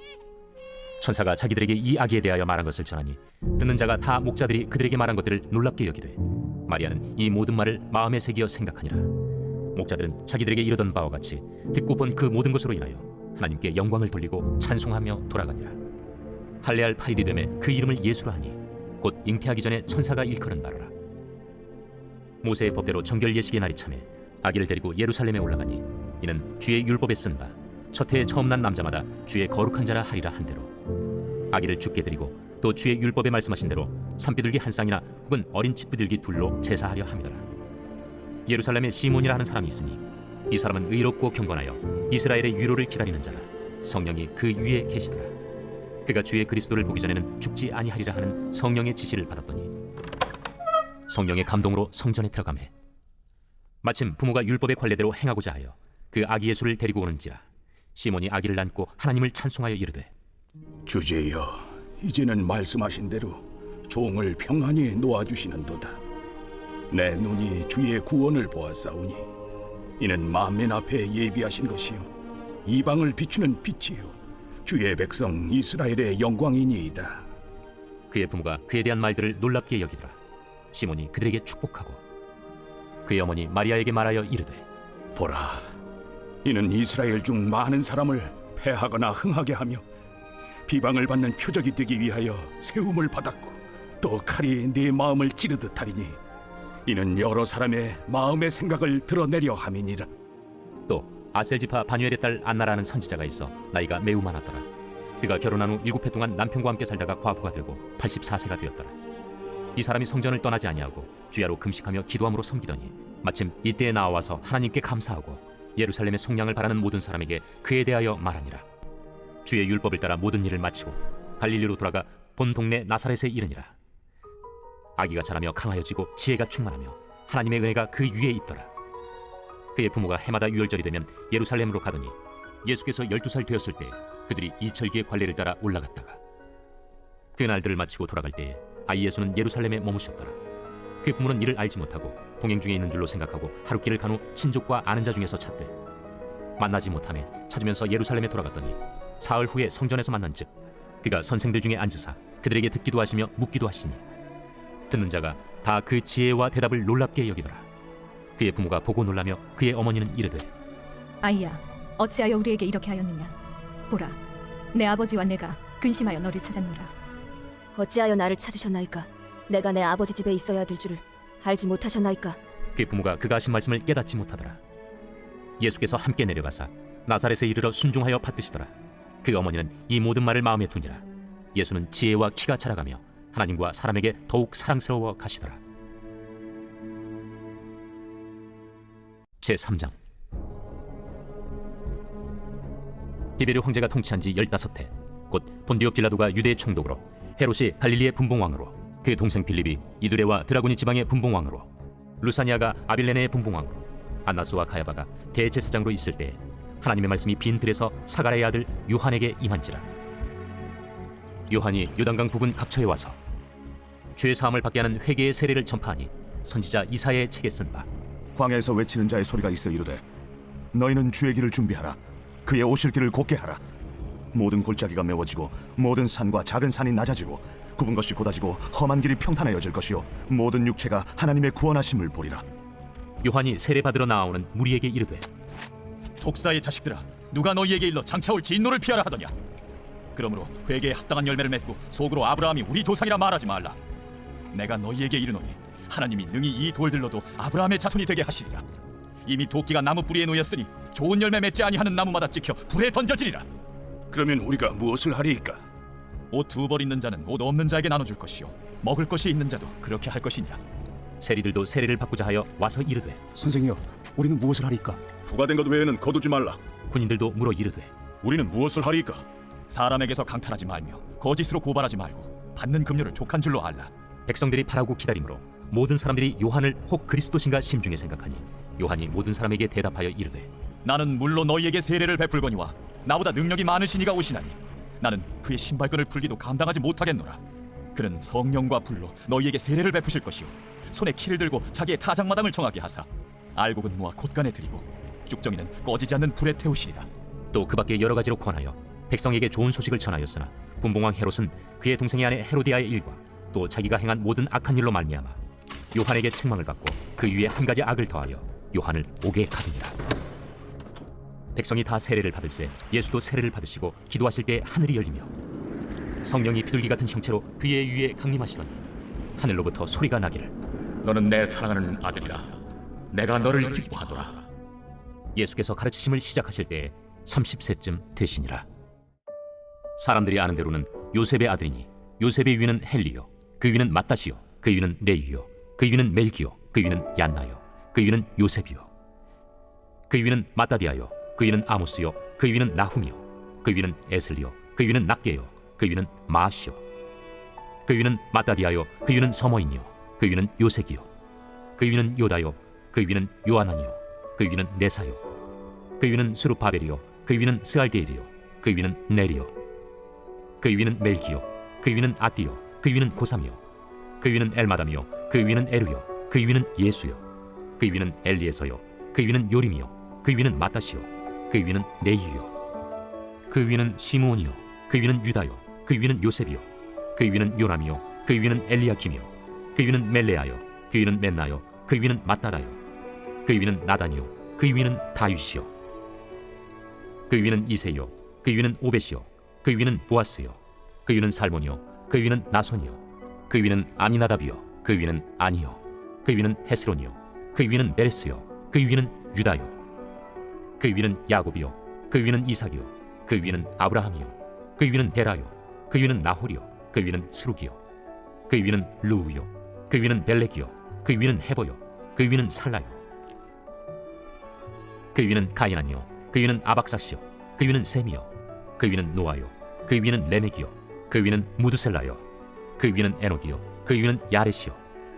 Speaker 11: 천사가 자기들에게 이 아기에 대하여 말한 것을 전하니 듣는 자가 다 목자들이 그들에게 말한 것들을 놀랍게 여기되 마리아는 이 모든 말을 마음에 새기어 생각하니라. 목자들은 자기들에게 이르던 바와 같이 듣고 본 그 모든 것으로 인하여 하나님께 영광을 돌리고 찬송하며 돌아가니라. 할례할 8일이 되매 그 이름을 예수라 하니 곧 잉태하기 전에 천사가 일컬은 바로라. 모세의 법대로 정결 예식의 날이 참에 아기를 데리고 예루살렘에 올라가니 이는 주의 율법에 쓴 바 첫 해에 처음 난 남자마다 주의 거룩한 자라 하리라 한 대로 아기를 죽게 드리고 또 주의 율법에 말씀하신 대로 산비둘기 한 쌍이나 혹은 어린 집비둘기 둘로 제사하려 함이더라. 예루살렘에 시몬이라 하는 사람이 있으니 이 사람은 의롭고 경건하여 이스라엘의 위로를 기다리는 자라. 성령이 그 위에 계시더라. 그가 주의 그리스도를 보기 전에는 죽지 아니하리라 하는 성령의 지시를 받았더니 성령의 감동으로 성전에 들어가매 마침 부모가 율법의 관례대로 행하고자 하여 그 아기 예수를 데리고 오는지라. 시몬이 아기를 안고 하나님을 찬송하여 이르되
Speaker 15: 주제여, 이제는 말씀하신 대로 종을 평안히 놓아주시는도다. 내 눈이 주의 구원을 보았사오니 이는 만민 앞에 예비하신 것이요 이방을 비추는 빛이요 주의 백성 이스라엘의 영광이니이다.
Speaker 11: 그의 부모가 그에 대한 말들을 놀랍게 여기더라. 시몬이 그들에게 축복하고 그의 어머니 마리아에게 말하여 이르되
Speaker 15: 보라, 이는 이스라엘 중 많은 사람을 패하거나 흥하게 하며 비방을 받는 표적이 되기 위하여 세움을 받았고 또 칼이 네 마음을 찌르듯 하리니 이는 여러 사람의 마음의 생각을 드러내려 함이니라.
Speaker 11: 또 아셀지파 바뉴엘의 딸 안나라는 선지자가 있어 나이가 매우 많았더라. 그가 결혼한 후 7해 동안 남편과 함께 살다가 과부가 되고 84세가 되었더라. 이 사람이 성전을 떠나지 아니하고 주야로 금식하며 기도함으로 섬기더니 마침 이때에 나와서 하나님께 감사하고 예루살렘의 속량을 바라는 모든 사람에게 그에 대하여 말하니라. 주의 율법을 따라 모든 일을 마치고 갈릴리로 돌아가 본 동네 나사렛에 이르니라. 아기가 자라며 강하여지고 지혜가 충만하며 하나님의 은혜가 그 위에 있더라. 그의 부모가 해마다 유월절이 되면 예루살렘으로 가더니 예수께서 12살 되었을 때 그들이 이철기의 관례를 따라 올라갔다가 그 날들을 마치고 돌아갈 때에 아이 예수는 예루살렘에 머무셨더라. 그 부모는 이를 알지 못하고 동행 중에 있는 줄로 생각하고 하룻길을 간 후 친족과 아는 자 중에서 찾되 만나지 못하매 찾으면서 예루살렘에 돌아갔더니 사흘 후에 성전에서 만난즉 그가 선생들 중에 앉으사 그들에게 듣기도 하시며 묻기도 하시니 듣는 자가 다 그 지혜와 대답을 놀랍게 여기더라. 그의 부모가 보고 놀라며 그의 어머니는 이르되
Speaker 14: 아이야, 어찌하여 우리에게 이렇게 하였느냐? 보라, 내 아버지와 내가 근심하여 너를 찾았노라.
Speaker 7: 어찌하여 나를 찾으셨나이까? 내가 내 아버지 집에 있어야 될 줄을 알지 못하셨나이까?
Speaker 11: 그의 부모가 그가 하신 말씀을 깨닫지 못하더라. 예수께서 함께 내려가사 나사렛에 이르러 순종하여 받드시더라. 그 어머니는 이 모든 말을 마음에 두니라. 예수는 지혜와 키가 자라가며 하나님과 사람에게 더욱 사랑스러워 가시더라. 제3장. 디베르 황제가 통치한 지 15해 곧 본디오 빌라도가 유대의 총독으로 헤롯이 갈릴리의 분봉왕으로 그 동생 빌립이 이두레와 드라고니 지방의 분봉왕으로 루사니아가 아빌레네의 분봉왕으로 안나스와 가야바가 대제사장으로 있을 때 하나님의 말씀이 빈 들에서 사가랴의 아들 요한에게 임한지라. 요한이 요단강 북은 각처에 와서 죄 사함을 받게 하는 회개의 세례를 전파하니 선지자 이사야의 책에 쓴 바
Speaker 5: 광야에서 외치는 자의 소리가 있어 이르되 너희는 주의 길을 준비하라. 그의 오실 길을 곧게 하라. 모든 골짜기가 메워지고 모든 산과 작은 산이 낮아지고 굽은 것이 곧아지고 험한 길이 평탄하여질 것이요 모든 육체가 하나님의 구원하심을 보리라.
Speaker 11: 요한이 세례 받으러 나오는 무리에게 이르되
Speaker 4: 독사의 자식들아, 누가 너희에게 일러 장차올 진노를 피하라 하더냐? 그러므로 회개에 합당한 열매를 맺고 속으로 아브라함이 우리 조상이라 말하지 말라. 내가 너희에게 이르노니 하나님이 능히 이 돌들로도 아브라함의 자손이 되게 하시리라. 이미 도끼가 나무 뿌리에 놓였으니 좋은 열매 맺지 아니하는 나무마다 찍혀 불에 던져지리라.
Speaker 15: 그러면 우리가 무엇을 하리이까?
Speaker 4: 옷 2벌 있는 자는 옷 없는 자에게 나눠줄 것이요 먹을 것이 있는 자도 그렇게 할 것이니라.
Speaker 11: 세리들도 세례를 받고자 하여 와서 이르되
Speaker 2: 선생이여, 우리는 무엇을 하리까?
Speaker 12: 부과된 것 외에는 거두지 말라.
Speaker 11: 군인들도 물어 이르되
Speaker 6: 우리는 무엇을 하리까?
Speaker 4: 사람에게서 강탈하지 말며 거짓으로 고발하지 말고 받는 급료를 족한 줄로 알라.
Speaker 11: 백성들이 바라고 기다림으로 모든 사람들이 요한을 혹 그리스도신가 심중에 생각하니 요한이 모든 사람에게 대답하여 이르되
Speaker 4: 나는 물론 너희에게 세례를 베풀거니와 나보다 능력이 많으신 이가 오시나니 나는 그의 신발끈을 풀기도 감당하지 못하겠노라. 그는 성령과 불로 너희에게 세례를 베푸실 것이요 손에 키를 들고 자기의 타작마당을 정하게 하사 알곡은 모아 곶간에 들이고 쭉정이는 꺼지지 않는 불에 태우시리라.
Speaker 11: 또 그 밖에 여러 가지로 권하여 백성에게 좋은 소식을 전하였으나 분봉왕 헤롯은 그의 동생의 아내 헤로디아의 일과 또 자기가 행한 모든 악한 일로 말미암아 요한에게 책망을 받고 그 위에 한 가지 악을 더하여 요한을 옥에 가두니라. 백성이 다 세례를 받을새 예수도 세례를 받으시고 기도하실 때 하늘이 열리며 성령이 비둘기 같은 형체로 그의 위에 강림하시더니 하늘로부터 소리가 나기를
Speaker 8: 너는 내 사랑하는 아들이라. 내가 너를 기뻐하노라.
Speaker 11: 예수께서 가르치심을 시작하실 때에 30세쯤 되시니라. 사람들이 아는 대로는 요셉의 아들이니 요셉의 위는 헬리요, 그 위는 마따시요, 그 위는 레위요, 그 위는 멜기요, 그 위는 얀나요, 그 위는 요셉이요, 그 위는 마따디아요, 그 위는 아모스요, 그 위는 나훔이요, 그 위는 에슬리요, 그 위는 낫게요, 그 위는 마시요, 그 위는 마따디아요, 그 위는 서머인이요, 그 위는 요색이요, 그 위는 요다요, 그 위는 요하나니요, 그 위는 네사요, 그 위는 스루바벨이요, 그 위는 스알디엘이요, 그 위는 네리요, 그 위는 멜기요, 그 위는 아띠요, 그 위는 고삼이요, 그 위는 엘마담이요, 그 위는 에루요, 그 위는 예수요, 그 위는 엘리에서요, 그 위는 요림이요, 그 위는 마따시요, 그 위는 레이요, 그 위는 시므온이요, 그 위는 유다요, 그 위는 요셉이요, 그 위는 요람이요, 그 위는 엘리야킴이요, 그 위는 멜레아요, 그 위는 멘나요, 그 위는 마따다요, 그 위는 나단이요, 그 위는 다윗이요, 그 위는 이세요, 그 위는 오벳이요, 그 위는 보아스요, 그 위는 살몬이요, 그 위는 나손이요, 그 위는 아미나답이요, 그 위는 아니요, 그 위는 헤스론이요, 그 위는 메레스요, 그 위는 유다요, 그 위는 야곱이요, 그 위는 이삭이요, 그 위는 아브라함이요, 그 위는 데라요, 그 위는 나홀이요, 그 위는 스룩이요, 그 위는 루우요, 그 위는 벨렉이요, 그 위는 헤보요, 그 위는 살라요, 그 위는 가이난이요, 그 위는 아박사시요, 그 위는 셈이요, 그 위는 노아요, 그 위는 레멕이요, 그 위는 무드셀라요, 그 위는 에녹이요, 그 위는 야렛이요,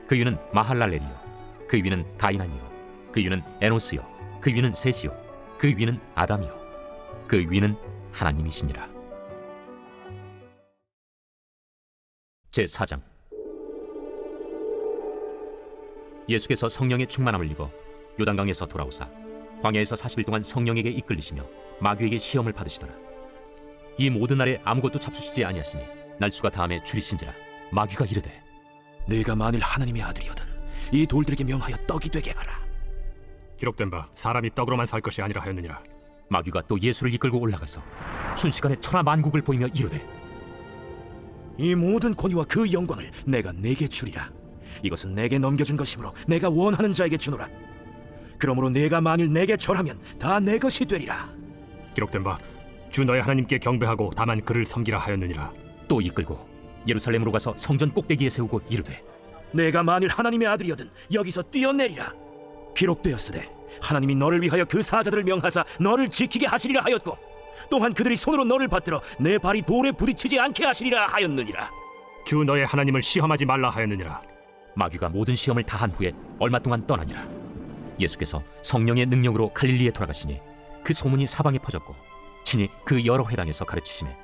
Speaker 11: 그 위는 마할랄렐이요, 그 위는 가이난이요, 그 위는 에노스요, 그 위는 셋이요, 그 위는 아담이요, 그 위는 하나님이시니라. 제4장. 예수께서 성령의 충만함을 입어 요단강에서 돌아오사 광야에서 40일 동안 성령에게 이끌리시며 마귀에게 시험을 받으시더라. 이 모든 날에 아무것도 잡수시지 아니하시니 날수가 다음에 줄이신지라. 마귀가 이르되
Speaker 1: 네가 만일 하나님의 아들이거든 이 돌들에게 명하여 떡이 되게 하라.
Speaker 3: 기록된 바 사람이 떡으로만 살 것이 아니라 하였느니라.
Speaker 11: 마귀가 또 예수를 이끌고 올라가서 순식간에 천하 만국을 보이며 이르되
Speaker 1: 이 모든 권위와 그 영광을 내가 네게 주리라. 이것은 내게 넘겨준 것이므로 내가 원하는 자에게 주노라. 그러므로 네가 만일 내게 절하면 다 내 것이 되리라.
Speaker 3: 기록된 바 주 너의 하나님께 경배하고 다만 그를 섬기라 하였느니라.
Speaker 11: 또 이끌고 예루살렘으로 가서 성전 꼭대기에 세우고 이르되
Speaker 1: 내가 만일 하나님의 아들이거든 여기서 뛰어내리라. 기록되었으되 하나님이 너를 위하여 그 사자들을 명하사 너를 지키게 하시리라 하였고 또한 그들이 손으로 너를 받들어 내 발이 돌에 부딪히지 않게 하시리라 하였느니라.
Speaker 3: 주 너의 하나님을 시험하지 말라 하였느니라.
Speaker 11: 마귀가 모든 시험을 다한 후에 얼마 동안 떠나니라. 예수께서 성령의 능력으로 갈릴리에 돌아가시니 그 소문이 사방에 퍼졌고 친히 그 여러 회당에서 가르치심에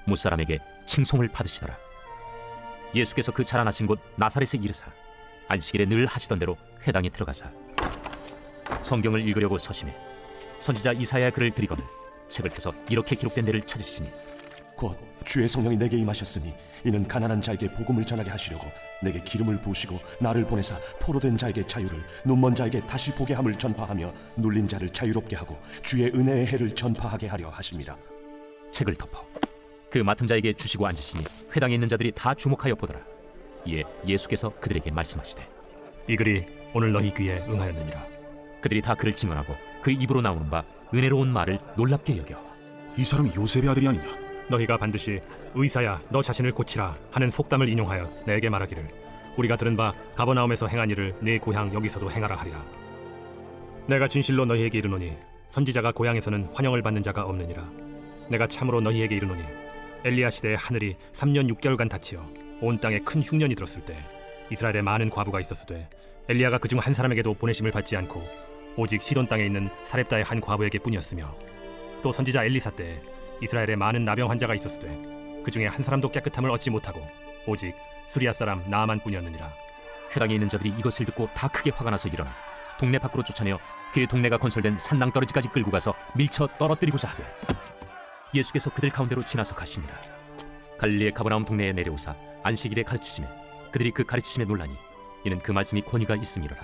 Speaker 11: 무사람에게 칭송을 받으시더라. 예수께서 그 자라나신 곳 나사렛에 이르사 안식일에 늘 하시던 대로 회당에 들어가사 성경을 읽으려고 서심해 선지자 이사야의 글을 들이거늘 책을 펴서 이렇게 기록된 데를 찾으시니
Speaker 5: 곧 주의 성령이 내게 임하셨으니 이는 가난한 자에게 복음을 전하게 하시려고 내게 기름을 부으시고 나를 보내사 포로된 자에게 자유를 눈먼 자에게 다시 보게 함을 전파하며 눌린 자를 자유롭게 하고 주의 은혜의 해를 전파하게 하려 하심이라.
Speaker 11: 책을 덮어 그 맡은 자에게 주시고 앉으시니 회당에 있는 자들이 다 주목하여 보더라. 이에 예수께서 그들에게 말씀하시되
Speaker 3: 이 글이 오늘 너희 귀에 응하였느니라.
Speaker 11: 그들이 다 그를 증언하고 그 입으로 나오는 바 은혜로운 말을 놀랍게 여겨
Speaker 6: 이 사람이 요셉의 아들이 아니냐?
Speaker 3: 너희가 반드시 의사야 너 자신을 고치라 하는 속담을 인용하여 내게 말하기를 우리가 들은 바 가버나움에서 행한 일을 네 고향 여기서도 행하라 하리라. 내가 진실로 너희에게 이르노니 선지자가 고향에서는 환영을 받는 자가 없느니라. 내가 참으로 너희에게 이르노니 엘리야 시대에 하늘이 3년 6개월간 닫히어 온 땅에 큰 흉년이 들었을 때 이스라엘에 많은 과부가 있었으되 엘리야가 그중 한 사람에게도 보내심을 받지 않고 오직 시돈 땅에 있는 사렙다의 한 과부에게 뿐이었으며 또 선지자 엘리사 때에 이스라엘에 많은 나병 환자가 있었으되 그 중에 한 사람도 깨끗함을 얻지 못하고 오직 수리아 사람 나아만뿐이었느니라.
Speaker 11: 회당에 있는 자들이 이것을 듣고 다 크게 화가 나서 일어나 동네 밖으로 쫓아내어 그 동네가 건설된 산낭떠러지까지 끌고 가서 밀쳐 떨어뜨리고자 하되 예수께서 그들 가운데로 지나서 가시니라. 갈릴리의 가버나움 동네에 내려오사 안식일에 가르치시매 그들이 그 가르치심에 놀라니 이는 그 말씀이 권위가 있음이로라.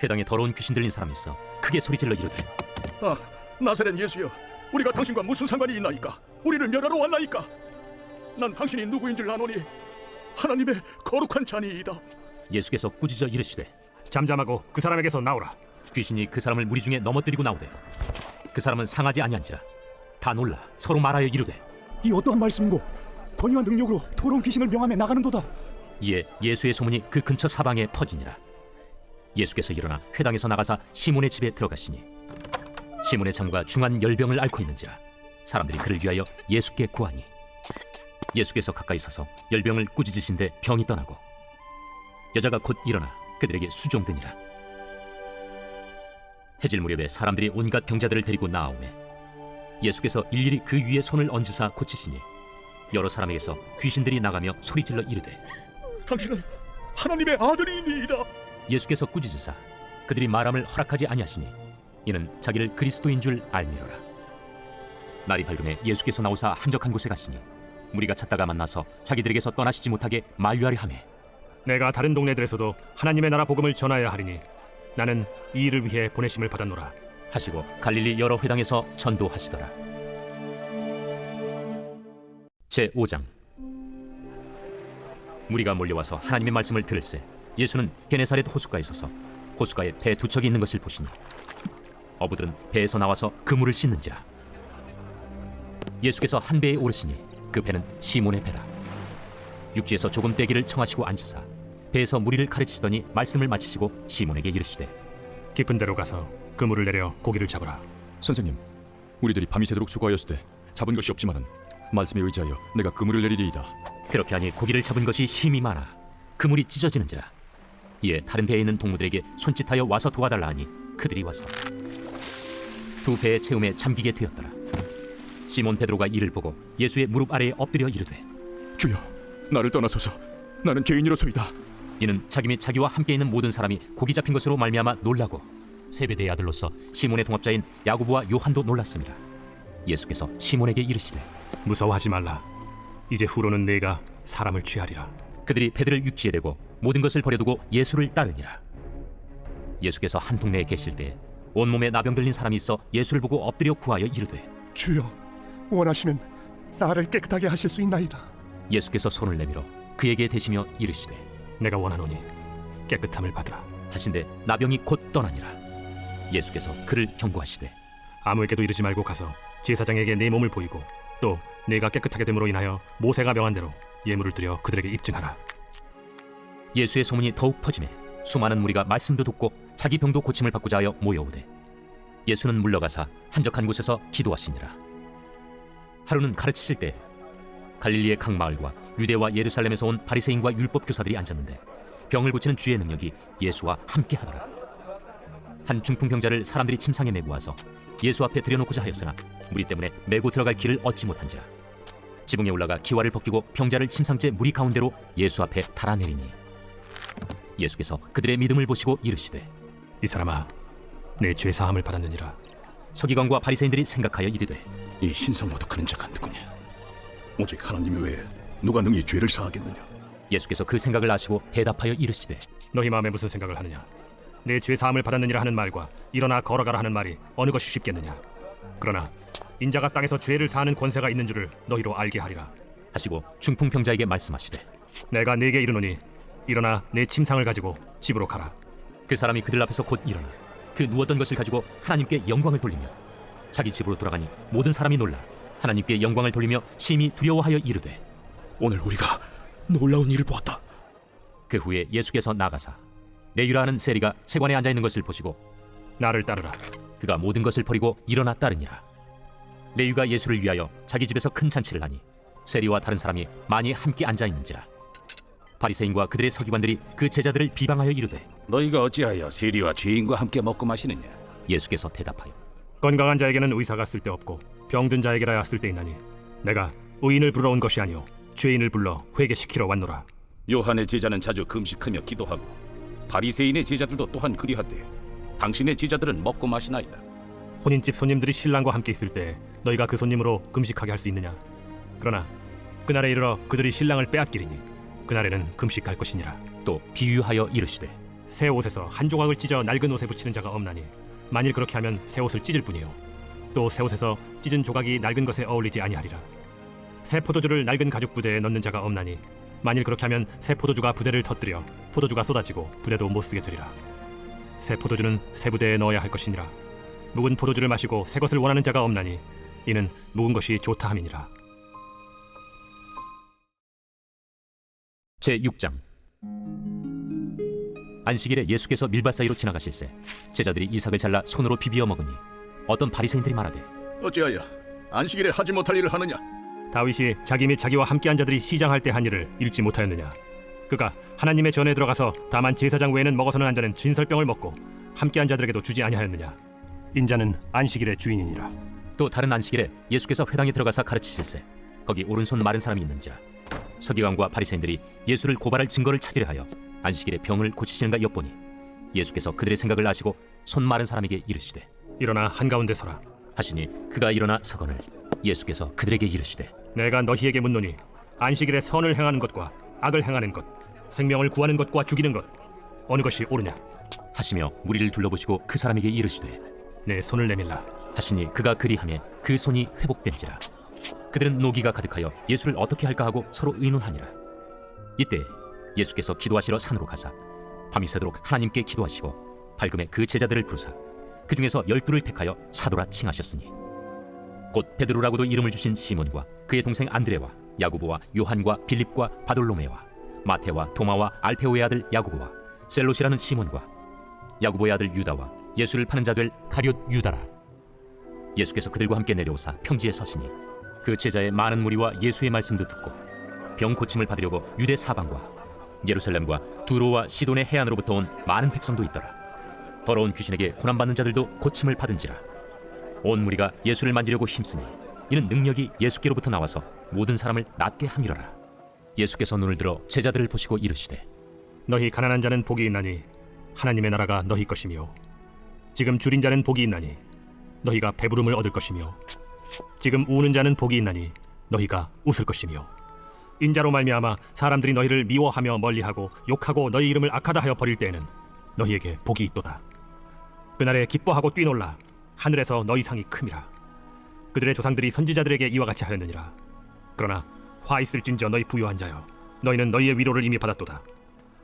Speaker 11: 회당에 더러운 귀신 들린 사람이 있어 크게 소리질러 이르되
Speaker 15: 아, 나사렛 예수여, 우리가 당신과 무슨 상관이 있나이까? 우리를 멸하러 왔나이까? 난 당신이 누구인 줄 아노니 하나님의 거룩한 자니이다.
Speaker 11: 예수께서 꾸짖어 이르시되
Speaker 3: 잠잠하고 그 사람에게서 나오라.
Speaker 11: 귀신이 그 사람을 무리 중에 넘어뜨리고 나오되 그 사람은 상하지 아니한지라. 다 놀라 서로 말하여 이르되
Speaker 2: 이 어떠한 말씀이고 권위와 능력으로 더러운 귀신을 명함에 나가는도다.
Speaker 11: 이에 예수의 소문이 그 근처 사방에 퍼지니라. 예수께서 일어나 회당에서 나가사 시몬의 집에 들어가시니 시몬의 장부가 중한 열병을 앓고 있는지라. 사람들이 그를 위하여 예수께 구하니 예수께서 가까이 서서 열병을 꾸짖으신데 병이 떠나고 여자가 곧 일어나 그들에게 수종되니라. 해질 무렵에 사람들이 온갖 병자들을 데리고 나아오매 예수께서 일일이 그 위에 손을 얹으사 고치시니 여러 사람에게서 귀신들이 나가며 소리질러 이르되
Speaker 15: 당신은 하나님의 아들이니이다.
Speaker 11: 예수께서 꾸짖으사 그들이 말함을 허락하지 아니하시니 이는 자기를 그리스도인 줄 알미로라. 날이 밝음에 예수께서 나오사 한적한 곳에 가시니 무리가 찾다가 만나서 자기들에게서 떠나시지 못하게 만류하려 하매
Speaker 3: 내가 다른 동네들에서도 하나님의 나라 복음을 전하여야 하리니 나는 이 일을 위해 보내심을 받았노라
Speaker 11: 하시고 갈릴리 여러 회당에서 전도하시더라. 제5장. 무리가 몰려와서 하나님의 말씀을 들을새 예수는 게네사렛 호숫가에 서서 호숫가에 배 두 척이 있는 것을 보시니 어부들은 배에서 나와서 그물을 씻는지라. 예수께서 한 배에 오르시니 그 배는 시몬의 배라. 육지에서 조금 떼기를 청하시고 앉으사 배에서 무리를 가르치시더니 말씀을 마치시고 시몬에게 이르시되
Speaker 3: 깊은 데로 가서 그물을 내려 고기를 잡으라.
Speaker 6: 선생님, 우리들이 밤이 새도록 수고하였으되 잡은 것이 없지만은 말씀에 의지하여 내가 그물을 내리리이다.
Speaker 11: 그렇게 하니 고기를 잡은 것이 심히 많아 그물이 찢어지는지라. 이에 다른 배에 있는 동무들에게 손짓하여 와서 도와달라 하니 그들이 와서 두 배의 채움에 잠기게 되었더라. 시몬 베드로가 이를 보고 예수의 무릎 아래에 엎드려 이르되
Speaker 6: 주여, 나를 떠나소서. 나는 죄인이로소이다.
Speaker 11: 이는 자기 및 자기와 함께 있는 모든 사람이 고기 잡힌 것으로 말미암아 놀라고 세베대의 아들로서 시몬의 동업자인 야고보와 요한도 놀랐습니다. 예수께서 시몬에게 이르시되
Speaker 3: 무서워하지 말라. 이제 후로는 네가 사람을 취하리라.
Speaker 11: 그들이 배들을 육지에 대고 모든 것을 버려두고 예수를 따르니라. 예수께서 한 동네에 계실 때 온몸에 나병 들린 사람이 있어 예수를 보고 엎드려 구하여 이르되
Speaker 13: 주여, 원하시면 나를 깨끗하게 하실 수 있나이다.
Speaker 11: 예수께서 손을 내밀어 그에게 대시며 이르시되
Speaker 3: 내가 원하노니 깨끗함을 받으라
Speaker 11: 하신데 나병이 곧 떠나니라. 예수께서 그를 경고하시되
Speaker 3: 아무에게도 이르지 말고 가서 제사장에게 네 몸을 보이고 또 네가 깨끗하게 됨으로 인하여 모세가 명한 대로 예물을 드려 그들에게 입증하라.
Speaker 11: 예수의 소문이 더욱 퍼지매 수많은 무리가 말씀도 듣고 자기 병도 고침을 받고자 하여 모여오되 예수는 물러가사 한적한 곳에서 기도하시니라. 하루는 가르치실 때 갈릴리의 각 마을과 유대와 예루살렘에서 온 바리새인과 율법 교사들이 앉았는데 병을 고치는 주의 능력이 예수와 함께 하더라. 한 중풍병자를 사람들이 침상에 메고 와서 예수 앞에 들여놓고자 하였으나 무리 때문에 메고 들어갈 길을 얻지 못한지라. 지붕에 올라가 기와를 벗기고 병자를 침상째 무리 가운데로 예수 앞에 달아내리니 예수께서 그들의 믿음을 보시고 이르시되
Speaker 3: 이 사람아, 내 죄 사함을 받았느니라.
Speaker 11: 서기관과 바리새인들이 생각하여 이르되
Speaker 13: 이 신성모독하는 자가 누구냐? 오직 하나님 외에 누가 능히 죄를 사하겠느냐?
Speaker 11: 예수께서 그 생각을 아시고 대답하여 이르시되
Speaker 3: 너희 마음에 무슨 생각을 하느냐? 내 죄 사함을 받았느니라 하는 말과 일어나 걸어가라 하는 말이 어느 것이 쉽겠느냐? 그러나 인자가 땅에서 죄를 사하는 권세가 있는 줄을 너희로 알게 하리라
Speaker 11: 하시고 중풍병자에게 말씀하시되
Speaker 3: 내가 네게 이르노니 일어나 내 침상을 가지고 집으로 가라.
Speaker 11: 그 사람이 그들 앞에서 곧 일어나 그 누웠던 것을 가지고 하나님께 영광을 돌리며 자기 집으로 돌아가니 모든 사람이 놀라 하나님께 영광을 돌리며 심히 두려워하여 이르되
Speaker 13: 오늘 우리가 놀라운 일을 보았다.
Speaker 11: 그 후에 예수께서 나가사 레위라 하는 세리가 세관에 앉아있는 것을 보시고
Speaker 3: 나를 따르라.
Speaker 11: 그가 모든 것을 버리고 일어나 따르니라. 레위가 예수를 위하여 자기 집에서 큰 잔치를 하니 세리와 다른 사람이 많이 함께 앉아있는지라. 바리새인과 그들의 서기관들이 그 제자들을 비방하여 이르되
Speaker 8: 너희가 어찌하여 세리와 죄인과 함께 먹고 마시느냐?
Speaker 11: 예수께서 대답하여
Speaker 3: 건강한 자에게는 의사가 쓸데없고 병든 자에게라야 쓸데있나니 내가 의인을 부르러 온 것이 아니오 죄인을 불러 회개시키러 왔노라.
Speaker 8: 요한의 제자는 자주 금식하며 기도하고 바리새인의 제자들도 또한 그리하되 당신의 제자들은 먹고 마시나이다.
Speaker 3: 혼인집 손님들이 신랑과 함께 있을 때 너희가 그 손님으로 금식하게 할 수 있느냐? 그러나 그날에 이르러 그들이 신랑을 빼앗기리니 그날에는 금식 갈 것이니라.
Speaker 11: 또 비유하여 이르시되
Speaker 3: 새 옷에서 한 조각을 찢어 낡은 옷에 붙이는 자가 없나니 만일 그렇게 하면 새 옷을 찢을 뿐이요 또 새 옷에서 찢은 조각이 낡은 것에 어울리지 아니하리라. 새 포도주를 낡은 가죽 부대에 넣는 자가 없나니 만일 그렇게 하면 새 포도주가 부대를 터뜨려 포도주가 쏟아지고 부대도 못 쓰게 되리라. 새 포도주는 새 부대에 넣어야 할 것이니라. 묵은 포도주를 마시고 새 것을 원하는 자가 없나니 이는 묵은 것이 좋다 함이니라.
Speaker 11: 제6장. 안식일에 예수께서 밀밭 사이로 지나가실새 제자들이 이삭을 잘라 손으로 비비어 먹으니 어떤 바리새인들이 말하되
Speaker 15: 어찌하여 안식일에 하지 못할 일을 하느냐?
Speaker 3: 다윗이 자기 및 자기와 함께한 자들이 시장할 때 한 일을 읽지 못하였느냐? 그가 하나님의 전에 들어가서 다만 제사장 외에는 먹어서는 안 되는 진설병을 먹고 함께한 자들에게도 주지 아니하였느냐? 인자는 안식일의 주인이니라.
Speaker 11: 또 다른 안식일에 예수께서 회당에 들어가서 가르치실새 거기 오른손 마른 사람이 있는지라. 서기관과 바리새인들이 예수를 고발할 증거를 찾으려 하여 안식일에 병을 고치시는가 엿보니 예수께서 그들의 생각을 아시고 손 마른 사람에게 이르시되
Speaker 3: 일어나 한가운데 서라
Speaker 11: 하시니 그가 일어나 서거늘 예수께서 그들에게 이르시되
Speaker 3: 내가 너희에게 묻노니 안식일에 선을 행하는 것과 악을 행하는 것 생명을 구하는 것과 죽이는 것 어느 것이 옳으냐
Speaker 11: 하시며 무리를 둘러보시고 그 사람에게 이르시되
Speaker 3: 내 손을 내밀라
Speaker 11: 하시니 그가 그리하매 그 손이 회복된지라. 그들은 노기가 가득하여 예수를 어떻게 할까 하고 서로 의논하니라. 이때 예수께서 기도하시러 산으로 가사 밤이 새도록 하나님께 기도하시고 밝음에 그 제자들을 부르사 그 중에서 12를 택하여 사도라 칭하셨으니 곧 베드로라고도 이름을 주신 시몬과 그의 동생 안드레와 야고보와 요한과 빌립과 바돌로메와 마테와 도마와 알페오의 아들 야고보와 셀롯이라는 시몬과 야고보의 아들 유다와 예수를 파는 자 될 가룟 유다라. 예수께서 그들과 함께 내려오사 평지에 서시니 그 제자의 많은 무리와 예수의 말씀도 듣고 병 고침을 받으려고 유대 사방과 예루살렘과 두로와 시돈의 해안으로부터 온 많은 백성도 있더라. 더러운 귀신에게 고난받는 자들도 고침을 받은지라. 온 무리가 예수를 만지려고 힘쓰니 이는 능력이 예수께로부터 나와서 모든 사람을 낫게 함이로라. 예수께서 눈을 들어 제자들을 보시고 이르시되
Speaker 3: 너희 가난한 자는 복이 있나니 하나님의 나라가 너희 것이며 지금 줄인 자는 복이 있나니 너희가 배부름을 얻을 것이며 지금 우는 자는 복이 있나니 너희가 웃을 것이며 인자로 말미암아 사람들이 너희를 미워하며 멀리하고 욕하고 너희 이름을 악하다 하여 버릴 때에는 너희에게 복이 있도다. 그날에 기뻐하고 뛰놀라 하늘에서 너희 상이 큼이라. 그들의 조상들이 선지자들에게 이와 같이 하였느니라. 그러나 화 있을진저 너희 부유한 자여 너희는 너희의 위로를 이미 받았도다.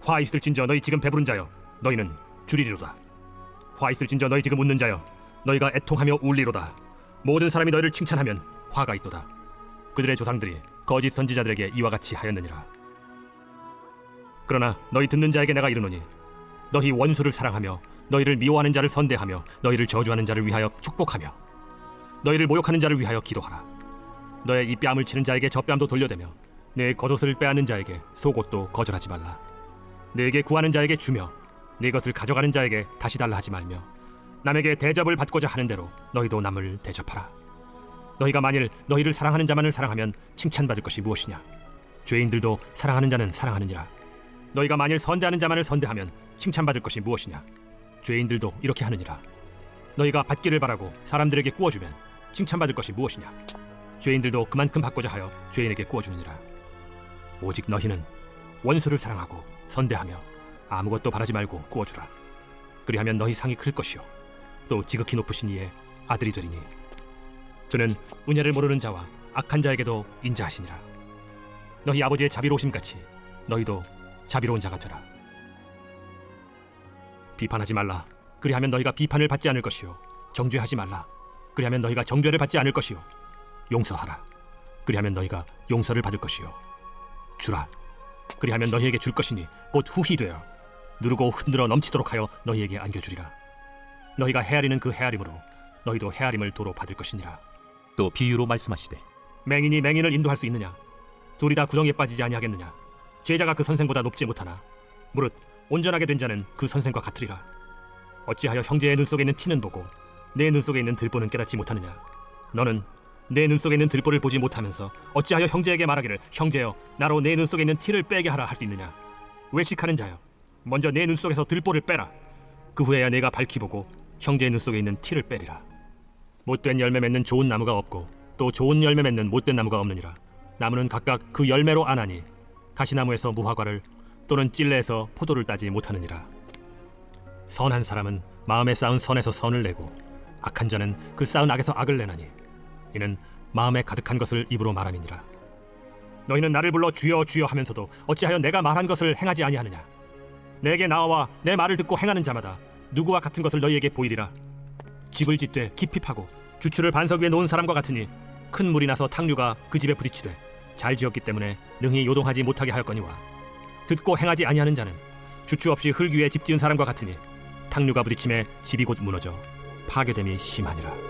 Speaker 3: 화 있을진저 너희 지금 배부른 자여 너희는 줄이리로다. 화 있을진저 너희 지금 웃는 자여 너희가 애통하며 울리로다. 모든 사람이 너희를 칭찬하면 화가 있도다. 그들의 조상들이 거짓 선지자들에게 이와 같이 하였느니라. 그러나 너희 듣는 자에게 내가 이르노니 너희 원수를 사랑하며 너희를 미워하는 자를 선대하며 너희를 저주하는 자를 위하여 축복하며 너희를 모욕하는 자를 위하여 기도하라. 너의 이 뺨을 치는 자에게 저 뺨도 돌려대며 내 겉옷을 빼앗는 자에게 속옷도 거절하지 말라. 내게 구하는 자에게 주며 네 것을 가져가는 자에게 다시 달라 하지 말며 남에게 대접을 받고자 하는 대로 너희도 남을 대접하라. 너희가 만일 너희를 사랑하는 자만을 사랑하면 칭찬받을 것이 무엇이냐? 죄인들도 사랑하는 자는 사랑하느니라. 너희가 만일 선대하는 자만을 선대하면 칭찬받을 것이 무엇이냐? 죄인들도 이렇게 하느니라. 너희가 받기를 바라고 사람들에게 구워주면 칭찬받을 것이 무엇이냐? 죄인들도 그만큼 받고자 하여 죄인에게 구워주느니라. 오직 너희는 원수를 사랑하고 선대하며 아무것도 바라지 말고 구워주라. 그리하면 너희 상이 클 것이요 또 지극히 높으신 이의 아들이 되리니 그는 은혜를 모르는 자와 악한 자에게도 인자하시니라. 너희 아버지의 자비로우심같이 너희도 자비로운 자가 되라. 비판하지 말라. 그리하면 너희가 비판을 받지 않을 것이요 정죄하지 말라. 그리하면 너희가 정죄를 받지 않을 것이요 용서하라. 그리하면 너희가 용서를 받을 것이요 주라. 그리하면 너희에게 줄 것이니 곧 후히 되어 누르고 흔들어 넘치도록 하여 너희에게 안겨주리라. 너희가 헤아리는 그 헤아림으로 너희도 헤아림을 도로 받을 것이니라.
Speaker 11: 또 비유로 말씀하시되
Speaker 3: 맹인이 맹인을 인도할 수 있느냐? 둘이 다 구덩이에 빠지지 아니하겠느냐? 제자가 그 선생보다 높지 못하나 무릇 온전하게 된 자는 그 선생과 같으리라. 어찌하여 형제의 눈 속에 있는 티는 보고 내 눈 속에 있는 들보는 깨닫지 못하느냐? 너는 내 눈 속에 있는 들보를 보지 못하면서 어찌하여 형제에게 말하기를 형제여 나로 내 눈 속에 있는 티를 빼게 하라 할 수 있느냐? 외식하는 자여 먼저 내 눈 속에서 들보를 빼라. 그 후에야 내가 밝히 보고 형제의 눈 속에 있는 티를 빼리라. 못된 열매 맺는 좋은 나무가 없고 또 좋은 열매 맺는 못된 나무가 없느니라. 나무는 각각 그 열매로 아나니 가시나무에서 무화과를 또는 찔레에서 포도를 따지 못하느니라. 선한 사람은 마음에 쌓은 선에서 선을 내고 악한 자는 그 쌓은 악에서 악을 내나니 이는 마음에 가득한 것을 입으로 말함이니라. 너희는 나를 불러 주여 주여 하면서도 어찌하여 내가 말한 것을 행하지 아니하느냐? 내게 나와 내 말을 듣고 행하는 자마다 누구와 같은 것을 너희에게 보이리라. 집을 짓되 깊이 파고 주추를 반석 위에 놓은 사람과 같으니 큰 물이 나서 탕류가 그 집에 부딪히되 잘 지었기 때문에 능히 요동하지 못하게 하였거니와 듣고 행하지 아니하는 자는 주추 없이 흙 위에 집 지은 사람과 같으니 탕류가 부딪힘에 집이 곧 무너져 파괴됨이 심하니라.